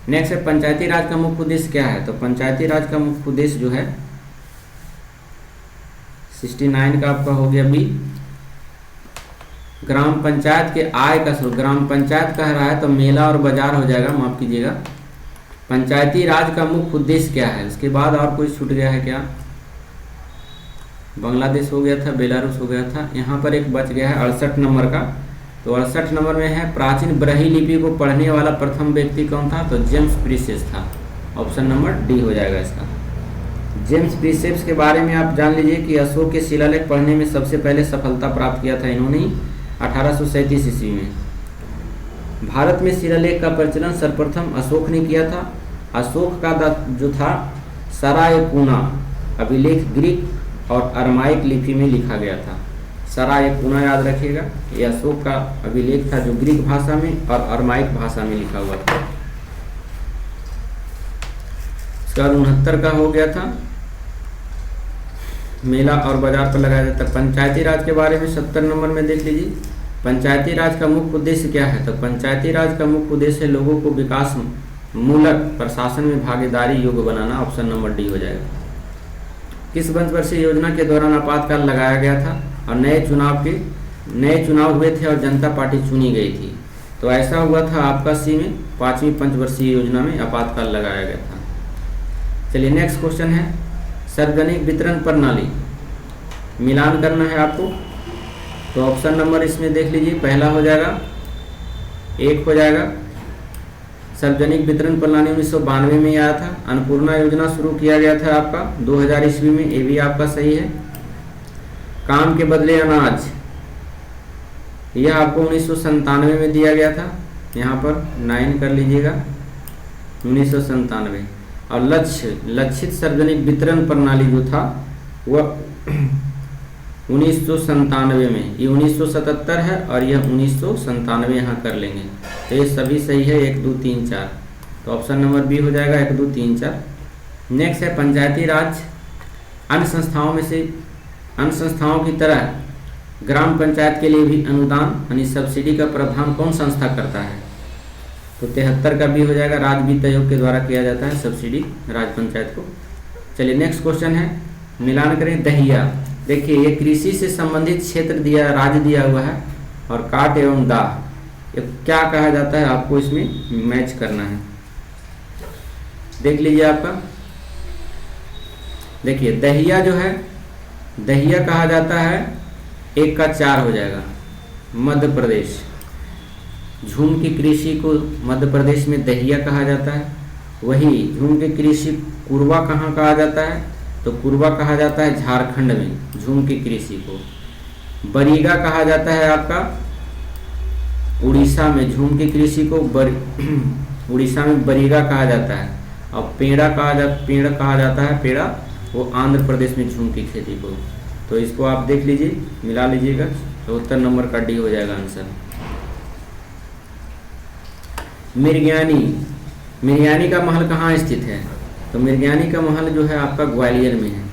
नेक्स्ट है पंचायती राज का मुख्य उद्देश्य क्या है? तो पंचायती राज का मुख्य उद्देश्य जो है 69 का आपका हो गया बी, ग्राम पंचायत के आय का स्रोत। ग्राम पंचायत कह रहा है तो मेला और बाजार हो जाएगा, माफ कीजिएगा। पंचायती राज का मुख्य उद्देश्य क्या है? उसके बाद और कोई छूट गया है क्या? बांग्लादेश हो गया था, बेलारूस हो गया था, यहाँ पर एक बच गया है 68 नंबर का। तो 68 नंबर में है प्राचीन ब्राह्मी लिपि को पढ़ने वाला प्रथम व्यक्ति कौन था? तो जेम्स प्रीसेप्स था। ऑप्शन नंबर डी हो जाएगा इसका। जेम्स प्रीसेप्स के बारे में आप जान लीजिए कि अशोक के शिलालेख पढ़ने में सबसे पहले सफलता प्राप्त किया था इन्होंने 1837 ईस्वी में। भारत में शिलालेख का प्रचलन सर्वप्रथम अशोक ने किया था। अशोक का जो था सरायकुना अभिलेख ग्रीक और अरमाइक लिपि में लिखा गया था। सरायकुना याद रखिएगा, ये अशोक का अभिलेख था जो ग्रीक भाषा में और अरमाइक भाषा में लिखा हुआ था। इसका 69 का हो गया था, मेला और बाजार पर लगाया जाता है। पंचायती राज के बारे में 70 नंबर में देख लीजिए। पंचायती राज का मुख्य उद्देश्य क्या है? तो पंचायती राज का मुख्य उद्देश्य है लोगों को विकास मूलक प्रशासन में भागीदारी योग्य बनाना। ऑप्शन नंबर डी हो जाएगा। किस पंचवर्षीय योजना के दौरान आपातकाल लगाया गया था और नए चुनाव हुए थे और जनता पार्टी चुनी गई थी? तो ऐसा हुआ था आपका सी में 5वीं पंचवर्षीय योजना में आपातकाल लगाया गया था। चलिए नेक्स्ट क्वेश्चन है सार्वजनिक वितरण प्रणाली, मिलान करना है आपको। तो ऑप्शन नंबर इसमें देख लीजिए, पहला हो जाएगा 1 हो जाएगा। सार्वजनिक वितरण प्रणाली 1992 में आया था। अन्नपूर्णा योजना शुरू किया गया था आपका 2000 ईस्वी में, ये भी आपका सही है। काम के बदले अनाज, यह आपको 1997 में दिया गया था, यहाँ पर 9 कर लीजिएगा, 1997। और लक्षित सार्वजनिक वितरण प्रणाली जो था वह 1997 में, ये 1977 है और यह 1997 यहाँ कर लेंगे। तो ये सभी सही है, 1 2 3 4। तो ऑप्शन नंबर बी हो जाएगा 1 2 3 4। नेक्स्ट है पंचायती राज अन्य संस्थाओं की तरह ग्राम पंचायत के लिए भी अनुदान यानी सब्सिडी का प्रावधान कौन संस्था करता है? तो 73 का भी हो जाएगा, राज्य वित्त आयोग के द्वारा किया जाता है सब्सिडी राज्य पंचायत को। चलिए नेक्स्ट क्वेश्चन है, मिलान करें दहिया। देखिए ये कृषि से संबंधित क्षेत्र दिया, राज्य दिया हुआ है, और काट एवं दाह ये क्या कहा जाता है आपको इसमें मैच करना है। देख लीजिए आपका, देखिए दहिया जो है, दहिया कहा जाता है 1 का 4 हो जाएगा, मध्य प्रदेश। झूम की कृषि को मध्य प्रदेश में दहिया कहा जाता है। वही झूम की कृषि कुरवा कहाँ कहा जाता है? तो कुरवा कहा जाता है झारखंड में झूम की कृषि को। बरीगा कहा जाता है आपका उड़ीसा में, झूम की कृषि को उड़ीसा में बरीगा कहा जाता है। और पेड़ कहा जाता है पेड़ा, वो आंध्र प्रदेश में झूम की खेती को। तो इसको आप देख लीजिए, मिला लीजिएगा, 74 नंबर का डी हो जाएगा आंसर। मिर्ग्यानी का महल कहाँ स्थित है? तो मिर्ग्यानी का महल जो है आपका ग्वालियर में है।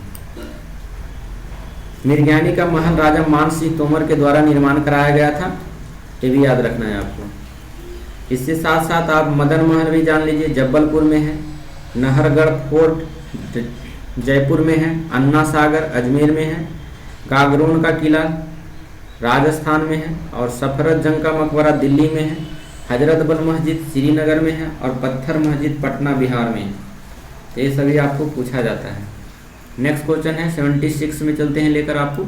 मिर्ग्यानी का महल राजा मान सिंह तोमर के द्वारा निर्माण कराया गया था, ये भी याद रखना है आपको। इसके साथ साथ आप मदन महल भी जान लीजिए, जबलपुर में है। नहरगढ़ फोर्ट जयपुर में है। अन्ना सागर अजमेर में है। गागरोन का किला राजस्थान में है। और सफरत जंग का मकबरा दिल्ली में है। हजरत बल मस्जिद श्रीनगर में है। और पत्थर मस्जिद पटना बिहार में है। तो ये सभी आपको पूछा जाता है। नेक्स्ट क्वेश्चन है 76 में चलते हैं लेकर आपको।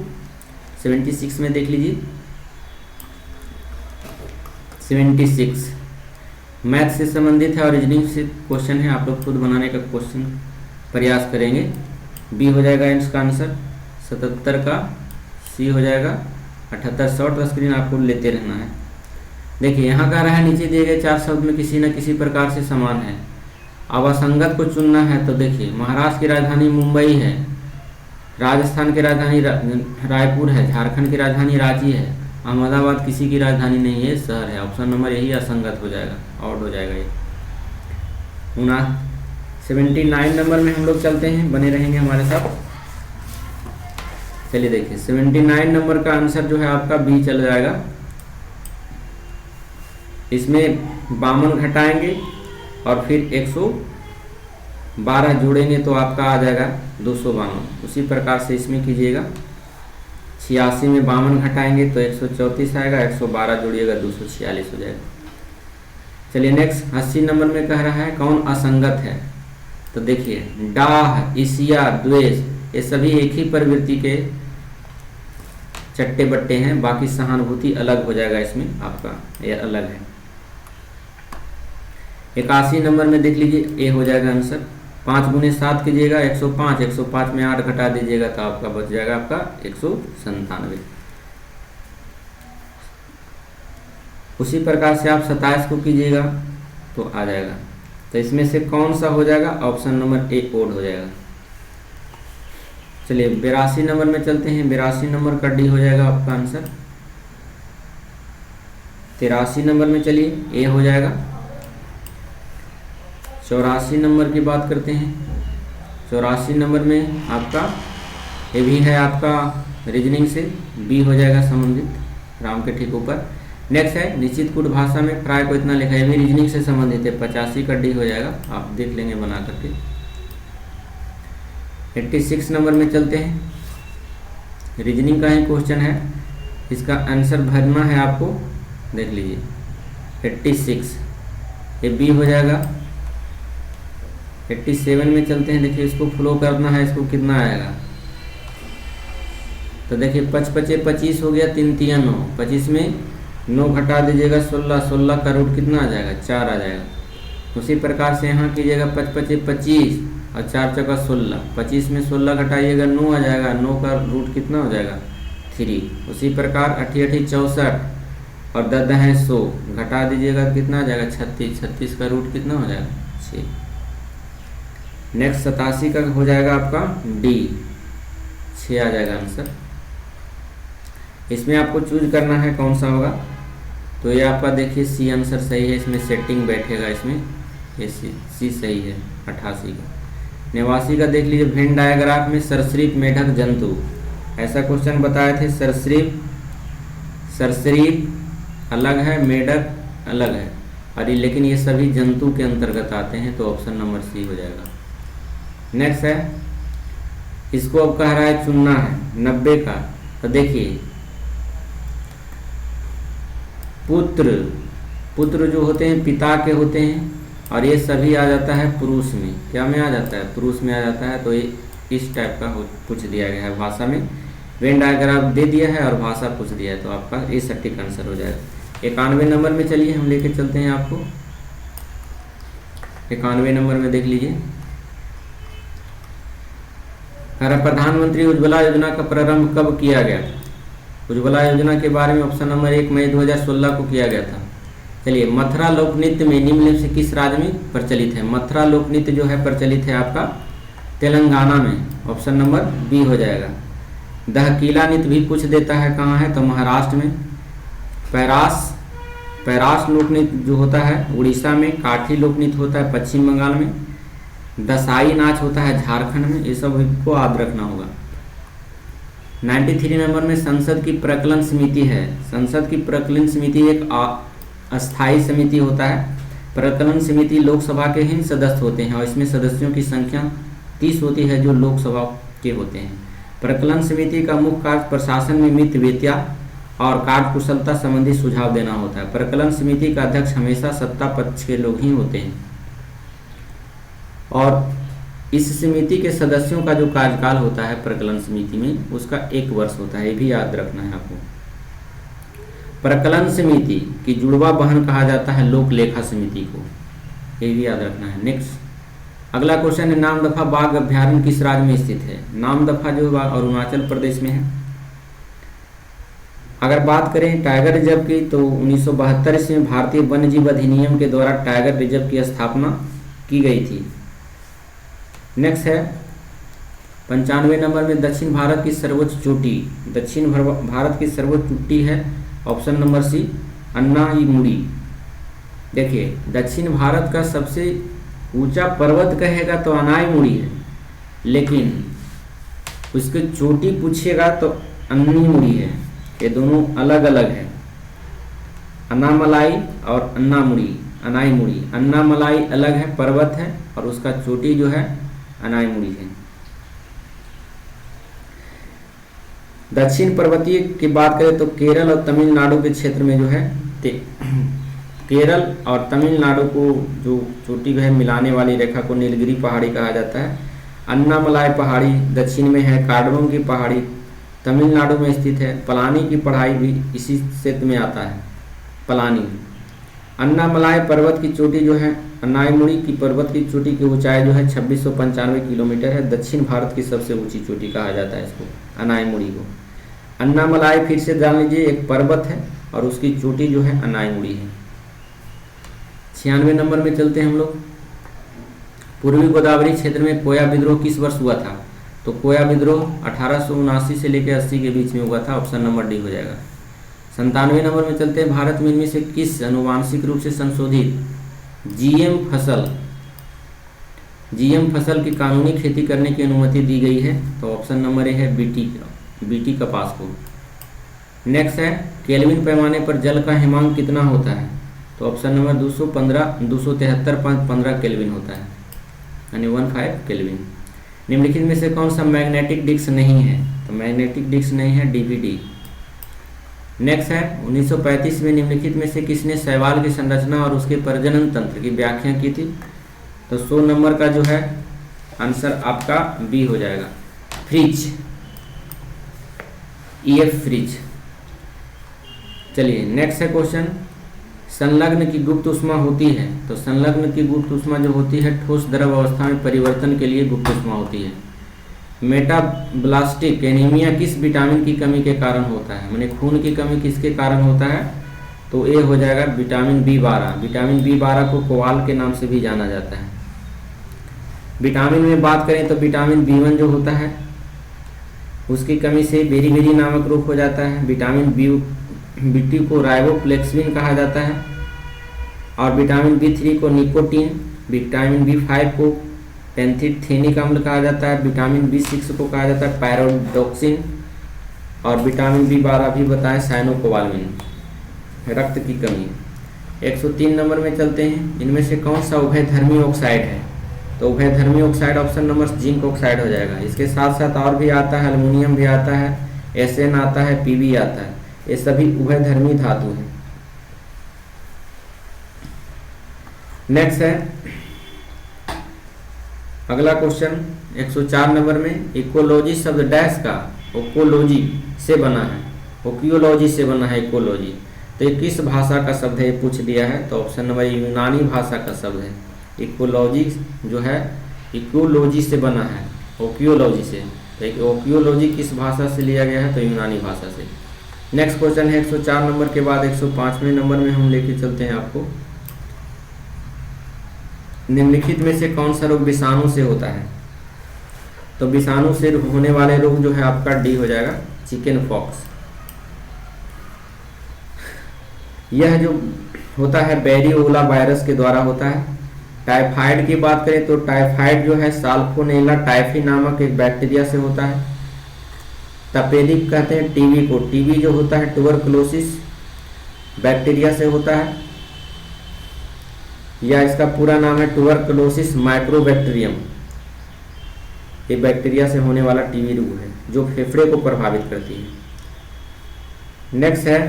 76 में देख लीजिए, 76 मैथ से संबंधित है और रीजनिंग से क्वेश्चन है। आप लोग खुद बनाने का क्वेश्चन प्रयास करेंगे। बी हो जाएगा इसका आंसर। 77 का सी हो जाएगा। 78 शॉर्ट स्क्रीन आपको लेते रहना है। देखिए यहाँ कह रहा है नीचे दिए गए 4 शब्द में किसी न किसी प्रकार से समान है। अब असंगत को चुनना है तो देखिए, महाराष्ट्र की राजधानी मुंबई है, राजस्थान की राजधानी रायपुर है, झारखंड की राजधानी रांची है, अहमदाबाद किसी की राजधानी नहीं है, शहर है। ऑप्शन नंबर यही असंगत हो जाएगा, आउट हो जाएगा ये। 79 नंबर में हम लोग चलते हैं, बने रहेंगे हमारे साथ। चलिए देखिए, 79 नंबर का आंसर जो है आपका बी चल जाएगा। इसमें 52 घटाएंगे और फिर 112 जोड़ेंगे तो आपका आ जाएगा 252। उसी प्रकार से इसमें कीजिएगा, 86 में 52 घटाएंगे तो 134 आएगा, 112 जोड़िएगा 246 हो जाएगा। चलिए नेक्स्ट, 80 नंबर में कह रहा है कौन असंगत है। तो देखिए, डाह, ईर्ष्या, द्वेष, ये सभी एक ही प्रवृत्ति के चट्टे बट्टे हैं, बाकी सहानुभूति अलग हो जाएगा इसमें आपका, ये अलग है। 81 नंबर में देख लीजिए, ए हो जाएगा आंसर। 5 गुने 7 कीजिएगा 105, 105 में 8 घटा दीजिएगा तो आपका बच जाएगा आपका 197। उसी प्रकार से आप 27 को कीजिएगा तो आ जाएगा। तो इसमें से कौन सा हो जाएगा, ऑप्शन नंबर ए ओड हो जाएगा। चलिए 82 नंबर में चलते हैं, 82 नंबर का डी हो जाएगा आपका आंसर। 83 नंबर में चलिए ए हो जाएगा। 84 नंबर की बात करते हैं, 84 नंबर में आपका ये भी है आपका रीजनिंग से, बी हो जाएगा संबंधित, राम के ठीक ऊपर। नेक्स्ट है निश्चित कूट भाषा में प्राय को इतना लिखा है, भी रीजनिंग से संबंधित है, 85 का डी हो जाएगा, आप देख लेंगे बना करके। 86 नंबर में चलते हैं, रीजनिंग का ही क्वेश्चन है, इसका आंसर भरना है आपको, देख लीजिए 86, ये बी हो जाएगा। 87 में चलते हैं, देखिए इसको फ्लो करना है, इसको कितना आएगा तो देखिए 5 5 25 हो गया, 3 3 9, 25 में 9 घटा दीजिएगा 16, 16 का रूट कितना आ जाएगा 4 आ जाएगा। उसी प्रकार से यहाँ कीजिएगा 5 5 25 और 4 चौका 16, 25 में 16 घटाइएगा 9 आ जाएगा, 9 का रूट कितना हो जाएगा 3। उसी प्रकार 8 8 64 और 10 10 100 घटा दीजिएगा कितना आ जाएगा 36, 36 का रूट कितना हो जाएगा 6। नेक्स्ट 87 का हो जाएगा आपका डी, 6 आ जाएगा आंसर। इसमें आपको चूज करना है कौन सा होगा, तो ये आपका देखिए सी आंसर सही है, इसमें सेटिंग बैठेगा, इसमें ये सी सही है 88 का। 89 का देख लीजिए, वेन डायग्राफ में सरीसृप, मेढक, जंतु, ऐसा क्वेश्चन बताए थे। सरीसृप अलग है, मेढक अलग है, और लेकिन ये सभी जंतु के अंतर्गत आते हैं, तो ऑप्शन नंबर सी हो जाएगा। नेक्स्ट है, इसको अब कह रहा है चुनना है 90 का, तो देखिए पुत्र, पुत्र जो होते हैं पिता के होते हैं, और ये सभी आ जाता है पुरुष में, क्या में आ जाता है, पुरुष में आ जाता है। तो ये इस टाइप का पूछ दिया गया है, भाषा में वेन डायग्राफ दे दिया है और भाषा पूछ दिया है, तो आपका ये सटीक आंसर हो जाएगा। 91 नंबर में चलिए हम लेके चलते हैं आपको। 91 नंबर में देख लीजिए, प्रधानमंत्री उज्ज्वला योजना का प्रारंभ कब किया गया। उज्ज्वला योजना के बारे में ऑप्शन नंबर 1 मई 2016 को किया गया था। चलिए, मथुरा लोक नृत्य में निम्नलिखित से किस राज्य में प्रचलित है। मथुरा लोक नृत्य जो है प्रचलित है आपका तेलंगाना में, ऑप्शन नंबर बी हो जाएगा। दहकीला नृत्य भी पूछ देता है, कहाँ है, तो महाराष्ट्र में। पैरास लोक नृत्य जो होता है उड़ीसा में। काठी लोक नृत्य होता है पश्चिम बंगाल में। दसाई नाच होता है झारखंड में। ये सब को याद रखना होगा। 93 नंबर में संसद की प्रकलन समिति है। संसद की प्रकलन समिति एक अस्थायी समिति होता है। प्रकलन समिति लोकसभा के ही सदस्य होते हैं और इसमें सदस्यों की संख्या 30 होती है जो लोकसभा के होते हैं। प्रकलन समिति का मुख्य कार्य प्रशासन में मितव्ययता और कार्यकुशलता संबंधी सुझाव देना होता है। प्रकलन समिति का अध्यक्ष हमेशा सत्ता पक्ष के लोग ही होते हैं और इस समिति के सदस्यों का जो कार्यकाल होता है प्रकलन समिति में उसका 1 वर्ष होता है। ये भी याद रखना है आपको। प्रकलन समिति की जुड़वा बहन कहा जाता है लोक लेखा समिति को, ये भी याद रखना है। नेक्स्ट अगला क्वेश्चन है, नामदफा बाघ अभ्यारण्य किस राज्य में स्थित है। नामदफा जो बाघ अरुणाचल प्रदेश में है। अगर बात करें टाइगर रिजर्व की तो 1972 में भारतीय वन्यजीव अधिनियम के द्वारा टाइगर रिजर्व की स्थापना की गई थी। नेक्स्ट है 95 नंबर में दक्षिण भारत की सर्वोच्च चोटी, दक्षिण भारत की सर्वोच्च चोटी है ऑप्शन नंबर सी अन्नाईमुड़ी। देखिए दक्षिण भारत का सबसे ऊंचा पर्वत कहेगा तो अन्नाईमुड़ी है, लेकिन उसकी चोटी पूछिएगा तो अन्नाईमुड़ी है। ये दोनों अलग अलग है, अन्नामलाई और अन्नाईमुड़ी। अन्नामलाई अलग है, पर्वत है, और उसका चोटी जो है अन्नाईमुड़ी है। दक्षिण पर्वतीय की बात करें तो केरल और तमिलनाडु के क्षेत्र में जो है केरल और तमिलनाडु को जो चोटी है मिलाने वाली रेखा को नीलगिरी पहाड़ी कहा जाता है। अन्नामलाई पहाड़ी दक्षिण में है, कार्डमम की पहाड़ी तमिलनाडु में स्थित है, पलानी की पहाड़ी भी इसी क्षेत्र में आता है, पलानी। अन्नामलाई पर्वत की चोटी जो है अन्नाईमुड़ी की पर्वत की चोटी की ऊंचाई जो है 2695 किलोमीटर है। दक्षिण भारत की सबसे ऊंची चोटी कहा जाता है इसको, अन्नाईमुड़ी को। अन्नामलाई फिर से जान लीजिए एक पर्वत है और उसकी चोटी जो है अन्नाईमुड़ी है। 96 नंबर में चलते हैं हम लोग। पूर्वी गोदावरी क्षेत्र में कोया विद्रोह किस वर्ष हुआ था? तो कोया विद्रोह 1879 से लेकर 80 के बीच में हुआ था, ऑप्शन नंबर डी हो जाएगा। 97 नंबर में चलते हैं। भारत में इनमें से किस अनुवांशिक रूप से संशोधित जीएम फसल की कानूनी खेती करने की अनुमति दी गई है? तो ऑप्शन नंबर ए है बीटी कपास को। नेक्स्ट है केल्विन पैमाने पर जल का हिमांक कितना होता है? तो ऑप्शन नंबर 273.15 केल्विन होता है, यानी 15 केल्विन। निम्नलिखित में से कौन सा मैग्नेटिक डिस्क नहीं है? तो मैग्नेटिक डिस्क नहीं है डीवीडी। नेक्स्ट है 1935 में निम्नलिखित में से किसने शैवाल की संरचना और उसके प्रजनन तंत्र की व्याख्या की थी? तो 100 नंबर का जो है आंसर आपका बी हो जाएगा, फ्रिज, ईएफ फ्रिज। चलिए नेक्स्ट है क्वेश्चन, संलग्न की गुप्त ऊष्मा होती है? तो संलग्न की गुप्त ऊष्मा जो होती है ठोस द्रव अवस्था में परिवर्तन के लिए गुप्त ऊष्मा होती है। मेटाब्लास्टिक एनीमिया किस विटामिन की कमी के कारण होता है? माने खून की कमी किसके कारण होता है? तो ए हो जाएगा विटामिन B12। विटामिन B12 को कोवाल के नाम से भी जाना जाता है। विटामिन में बात करें तो विटामिन B1 जो होता है उसकी कमी से बेरी नामक रोग हो जाता है। विटामिन B2 को राइबोफ्लेक्सिन कहा जाता है, और विटामिन B3 को निकोटीन, विटामिन B5 को पैंथेथिनिक अम्ल कहा जाता है, विटामिन B6 को कहा जाता है पैरोडोक्सिन, और विटामिन B12 भी बताएं साइनोकोबालमिन, रक्त की कमी। 103 नंबर में चलते हैं। इनमें से कौन सा उभयधर्मी ऑक्साइड है? तो उभयधर्मी oxide option number zinc oxide हो जाएगा। इसके साथ साथ और भी आता है, एल्युमिनियम भी आता है, SN आता है, PB आता है, ये सभी उभयधर्मी धातु हैं। नेक्स्ट है अगला क्वेश्चन 104 नंबर में, इकोलॉजी शब्द डैश का ओकोलॉजी से बना है, ओकियोलॉजी से बना है इकोलॉजी। तो ये किस भाषा का शब्द है? ये पूछ दिया है। तो ऑप्शन नंबर यूनानी भाषा का शब्द है। इकोलॉजी जो है इकोलॉजी से बना है, ओकियोलॉजी से। तो ओकियोलॉजी किस भाषा से लिया गया है? तो यूनानी भाषा से। नेक्स्ट क्वेश्चन है 104 नंबर के बाद 105वें नंबर में हम लेके चलते हैं आपको। निम्नलिखित में से कौन सा रोग विषाणु से होता है? तो विषाणु से होने वाले रोग जो है आपका डी हो जाएगा, चिकन पॉक्स। यह जो होता है वेरियोला वायरस के द्वारा होता है। टाइफाइड की बात करें तो टाइफाइड जो है साल्मोनेला टाइफी नामक एक बैक्टीरिया से होता है। तपेदिक कहते हैं टीबी को, टीबी जो होता है ट्यूबरकुलोसिस बैक्टीरिया से होता है, या इसका पूरा नाम है ट्यूबरकुलोसिस माइक्रोबैक्टीरियम। ये बैक्टीरिया से होने वाला टीबी रोग है जो फेफड़े को प्रभावित करती है। नेक्स्ट है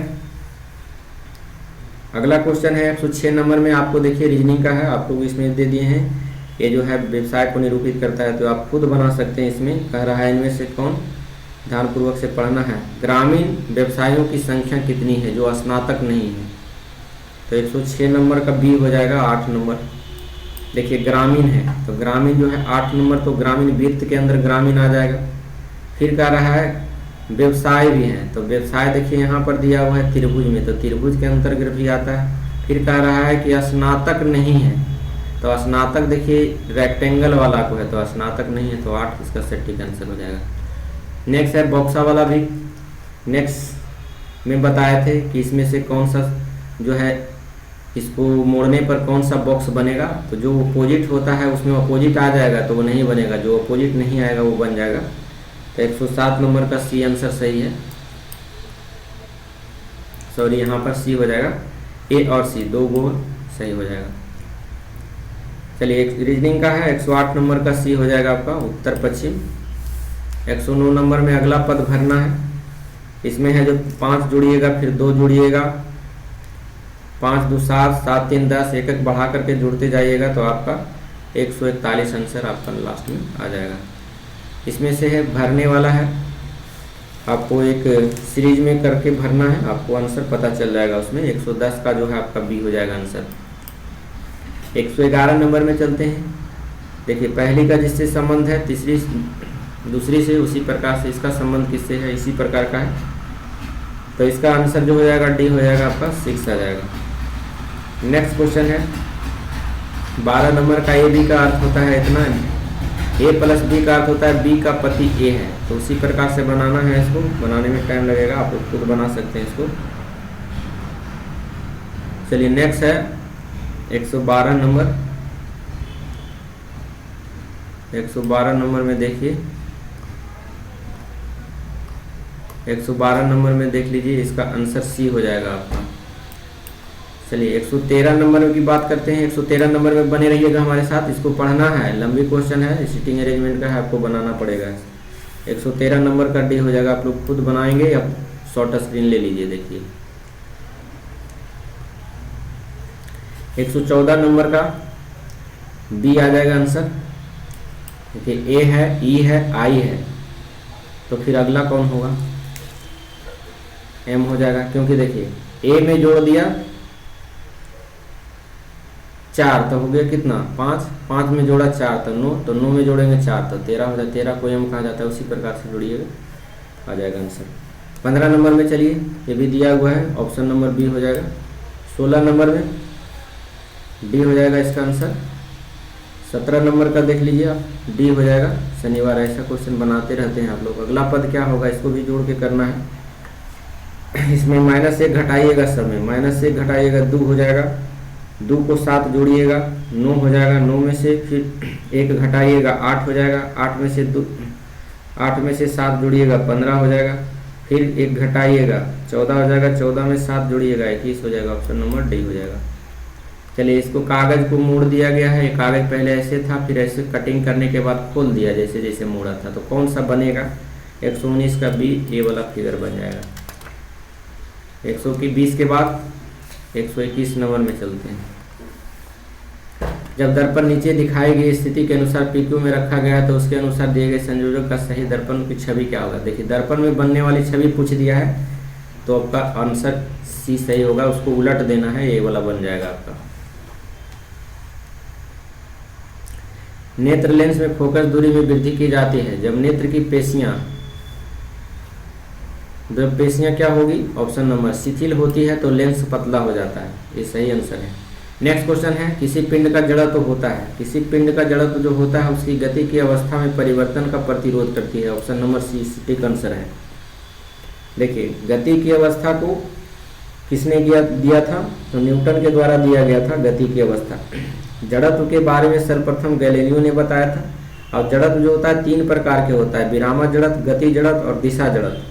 अगला क्वेश्चन है 106 नंबर में, आपको देखिए रीजनिंग का है, आपको इसमें दे दिए हैं। ये जो है व्यवसाय को निरूपित करता है, तो आप खुद बना सकते हैं। इसमें कह रहा है इनमें से कौन, ध्यानपूर्वक से पढ़ना है। ग्रामीण व्यवसायों की संख्या कितनी है जो स्नातक नहीं है? तो 106 नंबर का बी हो जाएगा 8 नंबर। देखिए ग्रामीण है तो ग्रामीण जो है 8 नंबर, तो ग्रामीण वृत्त के अंदर ग्रामीण आ जाएगा। फिर कह रहा है व्यवसाय भी है, तो व्यवसाय देखिए यहाँ पर दिया हुआ है त्रिभुज में, तो त्रिभुज के अंतर्गत भी आता है। फिर कह रहा है कि स्नातक नहीं है, तो स्नातक देखिए रेक्टेंगल वाला को है, तो स्नातक नहीं है, तो 8 इसका सटीक आंसर हो जाएगा। नेक्स्ट है बॉक्सा वाला भी। नेक्स्ट में बताए थे कि इसमें से कौन सा जो है इसको मोड़ने पर कौन सा बॉक्स बनेगा, तो जो अपोजिट होता है उसमें अपोजिट आ जाएगा तो वो नहीं बनेगा, जो अपोजिट नहीं आएगा वो बन जाएगा। तो 107 नंबर का सी आंसर सही है, सॉरी यहाँ पर सी हो जाएगा, ए और सी दो गो सही हो जाएगा। चलिए एक रीजनिंग का है, 108 नंबर का सी हो जाएगा आपका उत्तर पश्चिम। 109 नंबर में अगला पद भरना है, इसमें है जो 5 जोड़िएगा फिर 2 जोड़िएगा, 5 2 7 7 3 10 एक एक बढ़ा करके जुड़ते जाइएगा तो आपका 141 आंसर आपका लास्ट में आ जाएगा। इसमें से है भरने वाला है, आपको एक सीरीज में करके भरना है, आपको आंसर पता चल जाएगा उसमें। 110 का जो है आपका बी हो जाएगा आंसर। 111 नंबर में चलते हैं। देखिए पहली का जिससे संबंध है तीसरी दूसरी से उसी प्रकार से इसका संबंध किससे है, इसी प्रकार का है, तो इसका आंसर जो हो जाएगा डी हो जाएगा आपका 6 आ जाएगा। नेक्स्ट क्वेश्चन है 12 नंबर का, ए बी का अर्थ होता है इतना, ए प्लस बी का अर्थ होता है बी का पति ए है, तो उसी प्रकार से बनाना है। इसको बनाने में टाइम लगेगा, आप लोग खुद बना सकते हैं इसको। चलिए नेक्स्ट है 112 नंबर। 112 नंबर में देखिए, 112 नंबर में देख लीजिए, इसका आंसर सी हो जाएगा आपका। चलिए 113 नंबर की बात करते हैं। 113 नंबर में बने रहिएगा हमारे साथ, इसको पढ़ना है, लंबी क्वेश्चन है, सीटिंग अरेंजमेंट का है, आपको बनाना पड़ेगा। 113 नंबर का डी हो जाएगा, आप लोग खुद बनाएंगे या शॉर्ट स्क्रीन ले लीजिए। देखिए 114 नंबर का बी आ जाएगा आंसर। देखिए ए है, ई है, आई है, तो फिर अगला कौन होगा, एम हो जाएगा, क्योंकि देखिए ए में जोड़ दिया 4 तो हो गया कितना 5, 5 में जोड़ा 4 तो 9, तो 9 में जोड़ेंगे 4 तो 13 हो जाए, 13 को एम कहा जाता है, उसी प्रकार से जोड़िएगा आ जाएगा आंसर। 15 नंबर में चलिए, ये भी दिया हुआ है, ऑप्शन नंबर बी हो जाएगा। 16 नंबर में डी हो जाएगा इसका आंसर। 17 नंबर का देख लीजिए आप, डी हो जाएगा। शनिवार ऐसा क्वेश्चन बनाते रहते हैं आप लोग। अगला पद क्या होगा, इसको भी जोड़ के करना है। इसमें -1 घटाइएगा, सब में -1 घटाइएगा 2 हो जाएगा, 2 को 7 जोड़िएगा 9 हो जाएगा, 9 में से फिर 1 घटाइएगा 8 हो जाएगा, 8 में से 7 जोड़िएगा 15 हो जाएगा, फिर 1 घटाइएगा 14 हो जाएगा, 14 में 7 जोड़िएगा 21 हो जाएगा, ऑप्शन नंबर डी हो जाएगा। चलिए इसको कागज़ को मोड़ दिया गया है, कागज़ पहले ऐसे था, फिर ऐसे कटिंग करने के बाद खोल दिया जैसे जैसे मोड़ा था, तो कौन सा बनेगा, 119 का बी, ये वाला फिगर बन जाएगा। 120 के बाद 121 नंबर में चलते हैं। जब दर्पण नीचे दिखाई गई स्थिति के अनुसार PQ में रखा गया तो उसके अनुसार दिए गए संयोजक का सही दर्पण की छवि क्या होगा। देखिए दर्पण में बनने वाली छवि पूछ दिया है, तो आपका आंसर सी सही होगा, उसको उलट देना है, ये वाला बन जाएगा आपका। नेत्र लेंस में फोकस दूरी में वृद्धि की जाती है जब नेत्र की पेशियां क्या होगी, ऑप्शन नंबर शिथिल होती है तो लेंस पतला हो जाता है, ये सही आंसर है। नेक्स्ट क्वेश्चन है किसी पिंड का जड़त्व होता है, किसी पिंड का जड़त्व जो होता है उसकी गति की अवस्था में परिवर्तन का प्रतिरोध करती है, ऑप्शन नंबर सी सटीक आंसर है। देखिए गति की अवस्था को किसने दिया था, तो न्यूटन के द्वारा दिया गया था गति की अवस्था। जड़त्व के बारे में सर्वप्रथम गैलीलियो ने बताया था। और जड़त्व जो होता है 3 प्रकार के होता है, विरामा जड़त्व, गति जड़त्व और दिशा जड़त्व,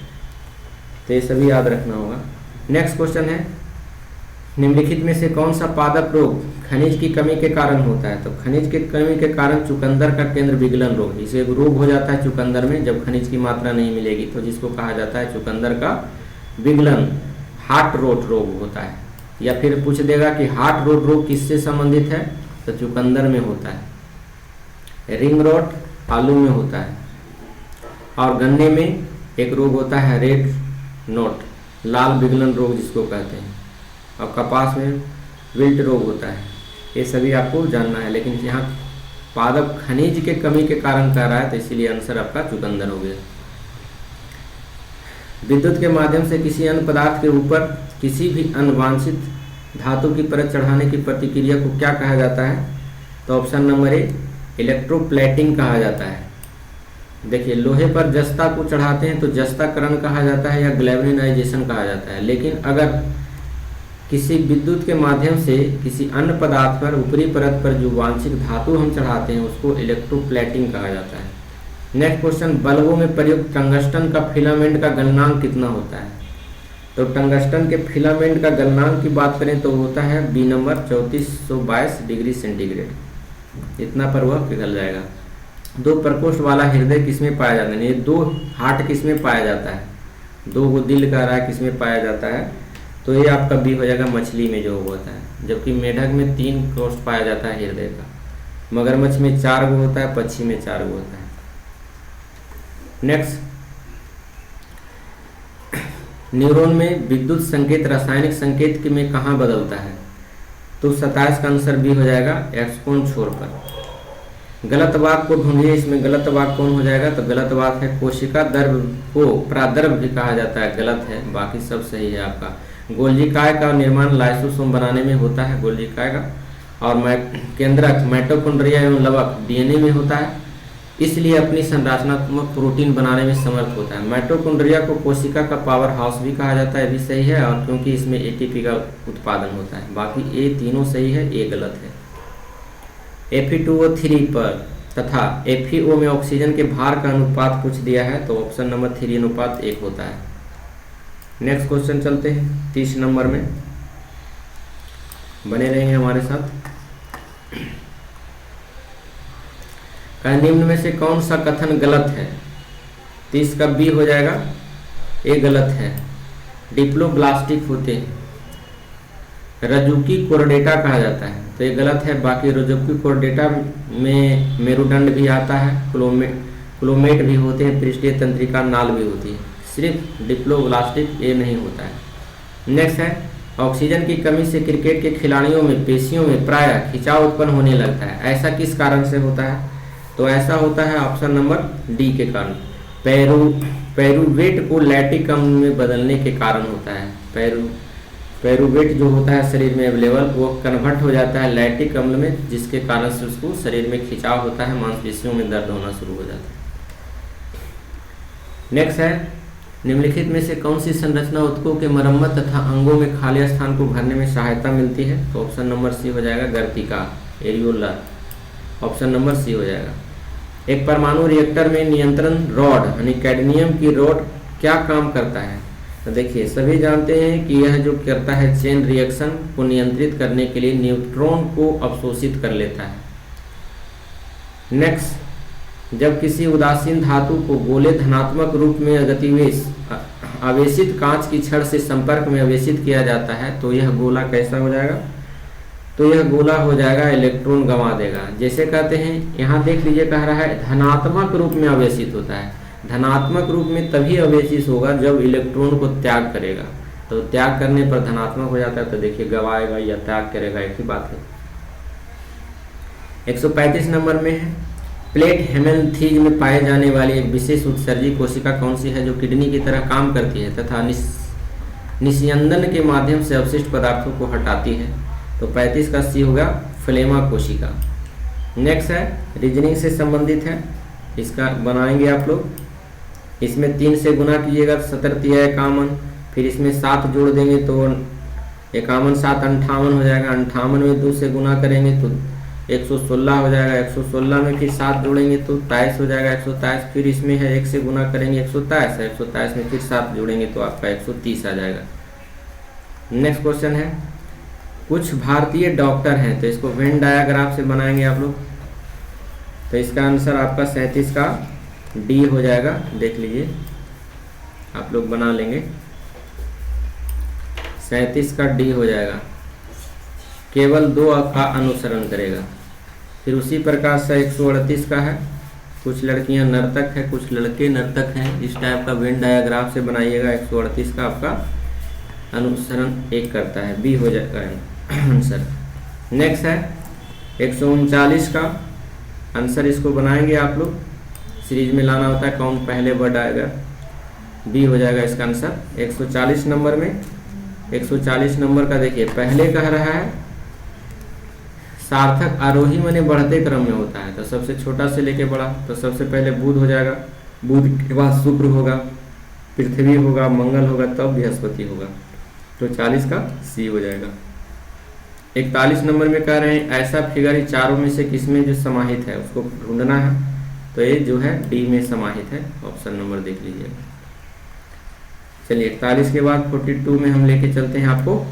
तो ये सभी याद रखना होगा। नेक्स्ट क्वेश्चन है निम्नलिखित में से कौन सा पादप रोग खनिज की कमी के कारण होता है, तो खनिज की कमी के कारण चुकंदर का केंद्र विगलन रोग, इसे एक रोग हो जाता है चुकंदर में जब खनिज की मात्रा नहीं मिलेगी, तो जिसको कहा जाता है चुकंदर का विगलन, हार्ट रोट रोग होता है। या फिर पूछ देगा कि हार्ट रोट रोग किससे संबंधित है, तो चुकंदर में होता है। रिंग रोट आलू में होता है, और गन्ने में एक रोग होता है रेड नोट, लाल विगलन रोग जिसको कहते हैं, और कपास में विल्ट रोग होता है। ये सभी आपको जानना है, लेकिन यहाँ पादप खनिज के कमी के कारण कह रहा है, तो इसीलिए आंसर आपका चुकंदर हो गया। विद्युत के माध्यम से किसी अन्य पदार्थ के ऊपर किसी भी अनवांछित धातु की परत चढ़ाने की प्रतिक्रिया को क्या कहा जाता है, तो ऑप्शन नंबर ए इलेक्ट्रोप्लेटिंग कहा जाता है। देखिए, लोहे पर जस्ता को चढ़ाते हैं तो जस्ताकरण कहा जाता है या गैल्वेनाइजेशन कहा जाता है। लेकिन अगर किसी विद्युत के माध्यम से किसी अन्य पदार्थ पर ऊपरी परत पर जो वांछित धातु हम चढ़ाते हैं उसको इलेक्ट्रोप्लेटिंग कहा जाता है। नेक्स्ट क्वेश्चन, बल्बों में प्रयुक्त टंगस्टन का फिलामेंट का गलनांक कितना होता है? तो टंगस्टन के फिलामेंट का गलनांक की बात करें तो होता है बी नंबर 3422 डिग्री सेंटीग्रेड। इतना पर वह पिघल जाएगा। 2 प्रकोष्ठ वाला हृदय किसमें पाया जाता है? ये 2 हार्ट किसमें पाया जाता है? 2 को दिल कह रहा है, किसमें पाया जाता है? तो ये आपका बी हो जाएगा, मछली में जो होता है। जबकि मेढक में 3 कोष्ठ पाया जाता है हृदय का, मगरमच्छ में 4 गो होता है, पक्षी में 4 गो होता है। नेक्स्ट, न्यूरॉन में विद्युत संकेत रासायनिक संकेत के में कहाँ बदलता है? तो 27 का आंसर बी हो जाएगा, एक्स कोण छोर पर। गलत वाक्य को ढूंढिए, इसमें गलत वाक्य कौन हो जाएगा? तो गलत वाक्य है कोशिका द्रव को प्राद्रव भी कहा जाता है, गलत है, बाकी सब सही है आपका। गोल्जिकाय का निर्माण लाइसोसोम बनाने में होता है, गोल्जिकाय का। और केंद्रक माइटोकॉन्ड्रिया एवं लवक डीएनए में होता है, इसलिए अपनी संरचनात्मक प्रोटीन बनाने में समर्थ होता है। माइटोकॉन्ड्रिया को कोशिका का पावर हाउस भी कहा जाता है, भी सही है, और क्योंकि इसमें एटीपी का उत्पादन होता है। बाकी ए तीनों सही है, ए गलत है। Fe2O3 पर तथा FeO में ऑक्सीजन के भार का अनुपात कुछ दिया है, तो ऑप्शन नंबर 3:1 होता है। नेक्स्ट क्वेश्चन चलते हैं 30 नंबर में, बने रहेंगे हमारे साथ। निम्न में से कौन सा कथन गलत है? 30 का बी हो जाएगा, ए गलत है। डिप्लोब्लास्टिक होते हैं, रजुकी कोर्डेटा कहा जाता है, तो ये गलत है। बाकी रजुकी कोर्डेटा में मेरुदंड भी आता है, क्लोमेट भी होते हैं, पृष्ठीय तंत्रिका नाल भी होती है, सिर्फ डिप्लोब्लास्टिक ये नहीं होता है। नेक्स्ट है, ऑक्सीजन की कमी से क्रिकेट के खिलाड़ियों में पेशियों में प्रायः खिंचाव उत्पन्न होने लगता है, ऐसा किस कारण से होता है? तो ऐसा होता है ऑप्शन नंबर डी के कारण, पैरुवेट को लैक्टिक अम्ल में बदलने के कारण होता है। पैरुवेट जो होता है शरीर में अवेलेबल, वो कन्वर्ट हो जाता है लैक्टिक अम्ल में, जिसके कारण से उसको शरीर में खिंचाव होता है, मांसपेशियों में दर्द होना शुरू हो जाता है। नेक्स्ट है, निम्नलिखित में से कौन सी संरचना ऊतकों के मरम्मत तथा अंगों में खाली स्थान को भरने में सहायता मिलती है? तो ऑप्शन नंबर सी हो जाएगा, गर्तिका, एरियोलर, ऑप्शन नंबर सी हो जाएगा। एक परमाणु रिएक्टर में नियंत्रण रॉड यानी कैडमियम की रॉड क्या काम करता है? तो देखिए, सभी जानते हैं कि यह जो करता है चेन रिएक्शन को नियंत्रित करने के लिए न्यूट्रॉन को अवशोषित कर लेता है। नेक्स्ट, जब किसी उदासीन धातु को गोले धनात्मक रूप में आवेशित कांच की छड़ से संपर्क में आवेशित किया जाता है तो यह गोला कैसा हो जाएगा? तो यह गोला हो जाएगा इलेक्ट्रॉन गंवा देगा। जैसे कहते हैं, यहाँ देख लीजिए, कह रहा है धनात्मक रूप में आवेशित होता है। धनात्मक रूप में तभी आवेशित होगा जब इलेक्ट्रॉन को त्याग करेगा, तो त्याग करने पर धनात्मक हो जाता है, तो देखिए गवाएगा या त्याग करेगा, एक ही बात है। 135 नंबर में है, प्लेट हेमेंथीज में पाए जाने वाली एक विशेष उत्सर्जी कोशिका कौन सी है जो किडनी की तरह काम करती है तथा निस्यंदन के माध्यम से अवशिष्ट पदार्थों को हटाती है? तो 35 का सी होगा, फ्लेमा कोशिका। नेक्स्ट है, रीजनिंग से संबंधित है, इसका बनाएंगे आप लोग। इसमें 3 से गुना कीजिएगा, 17 51, फिर इसमें 7 जोड़ देंगे तो 51 7 58 हो जाएगा। 58 में 2 से गुना करेंगे तो 116 हो जाएगा। 116 में फिर 7 जोड़ेंगे तो 23 हो जाएगा, 123। फिर इसमें है 1 से गुना करेंगे 123 है, 123 में फिर 7 जोड़ेंगे तो आपका 130 आ जाएगा। नेक्स्ट क्वेश्चन है, कुछ भारतीय डॉक्टर हैं, तो इसको वेन डायग्राफ से बनाएंगे आप लोग। तो इसका आंसर आपका 37 का डी हो जाएगा। देख लीजिए, आप लोग बना लेंगे, 37 का डी हो जाएगा। केवल 2 का अनुसरण करेगा। फिर उसी प्रकार से 138 का है, कुछ लड़कियां नर्तक है, कुछ लड़के नर्तक हैं, इस टाइप का वेन डायग्राफ से बनाइएगा। 138 का आपका अनुसरण 1 करता है, बी हो जाएगा आंसर। नेक्स्ट है 139 का आंसर, इसको बनाएंगे आप लोग, सीरीज में लाना होता है, कौन पहले वर्ड आएगा, बी हो जाएगा इसका आंसर। 140 नंबर में, 140 नंबर का देखिए, पहले कह रहा है सार्थक आरोही माने बढ़ते क्रम में होता है, तो सबसे छोटा से लेके बड़ा, तो सबसे पहले बुध हो जाएगा, बुध के बाद शुक्र होगा, पृथ्वी होगा, मंगल होगा, तब बृहस्पति होगा। तो 40 का सी हो जाएगा। 41 नंबर में कह रहे हैं ऐसा फिगर चारों में से किसमें जो समाहित है उसको ढूंढना है, तो ये जो है डी में समाहित है, ऑप्शन नंबर देख लीजिए। चलिए 41 के बाद 42 में हम लेके चलते हैं आपको।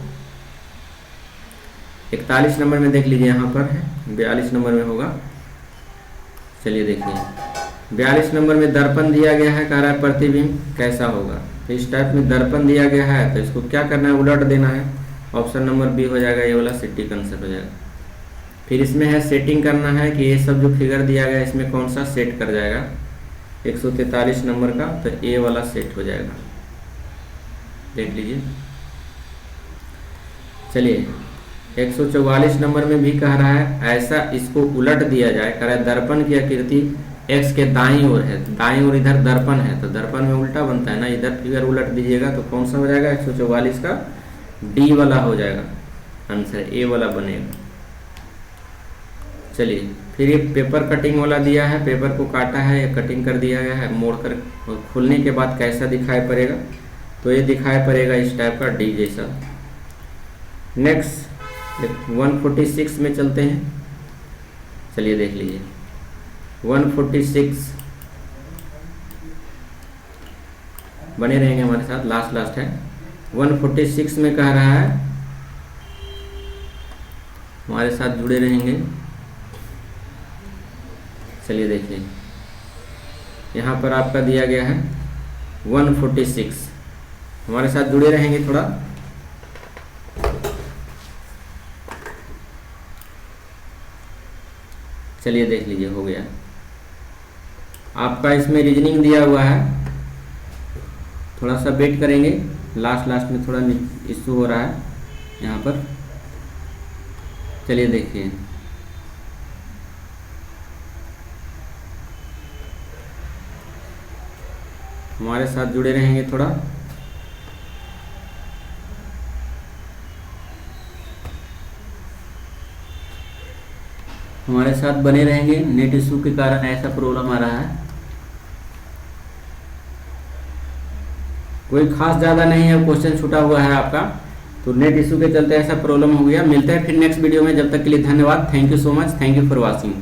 41 नंबर में देख लीजिए, यहाँ पर है, 42 नंबर में होगा। चलिए देखिए 42 नंबर में दर्पण दिया गया है, कह रहा है प्रतिबिंब कैसा होगा। तो इस टाइप में दर्पण दिया गया है, तो इसको क्या करना है, उलट देना है। ऑप्शन नंबर बी हो जाएगा, ये वाला सिटी कंसेप्ट हो जाएगा। फिर इसमें है सेटिंग करना है कि ये सब जो फिगर दिया गया है इसमें कौन सा सेट कर जाएगा। 143 नंबर का, तो ए वाला सेट हो जाएगा, देख लीजिए। चलिए 144 नंबर में भी कह रहा है ऐसा इसको उलट दिया जाए, कह रहा है दर्पण की आकृति एक्स के दाईं ओर है, दाईं ओर इधर दर्पण है, तो दर्पण में उल्टा बनता है ना, इधर फिगर उलट दीजिएगा तो कौन सा हो जाएगा, 144 का डी वाला हो जाएगा, आंसर ए वाला बनेगा। चलिए फिर ये पेपर कटिंग वाला दिया है, पेपर को काटा है या कटिंग कर दिया गया है, मोड़कर खुलने के बाद कैसा दिखाई पड़ेगा, तो ये दिखाई पड़ेगा इस टाइप का, डी जैसा। नेक्स्ट 146 में चलते हैं। चलिए देख लीजिए 146 बने रहेंगे हमारे साथ, लास्ट है। 146 में कह रहा है, हमारे साथ जुड़े रहेंगे। चलिए देखिए यहाँ पर आपका दिया गया है 146, हमारे साथ जुड़े रहेंगे थोड़ा। चलिए देख लीजिए हो गया आपका, इसमें रीजनिंग दिया हुआ है, थोड़ा सा वेट करेंगे, लास्ट में थोड़ा इशू हो रहा है यहाँ पर। चलिए देखिए हमारे साथ जुड़े रहेंगे थोड़ा। हमारे साथ बने रहेंगे, नेट इशू के कारण ऐसा प्रॉब्लम आ रहा है, कोई खास ज़्यादा नहीं है, क्वेश्चन छूटा हुआ है आपका, तो नेट इशू के चलते ऐसा प्रॉब्लम हो गया। मिलते हैं फिर नेक्स्ट वीडियो में, जब तक के लिए धन्यवाद, thank you so much, thank you for watching.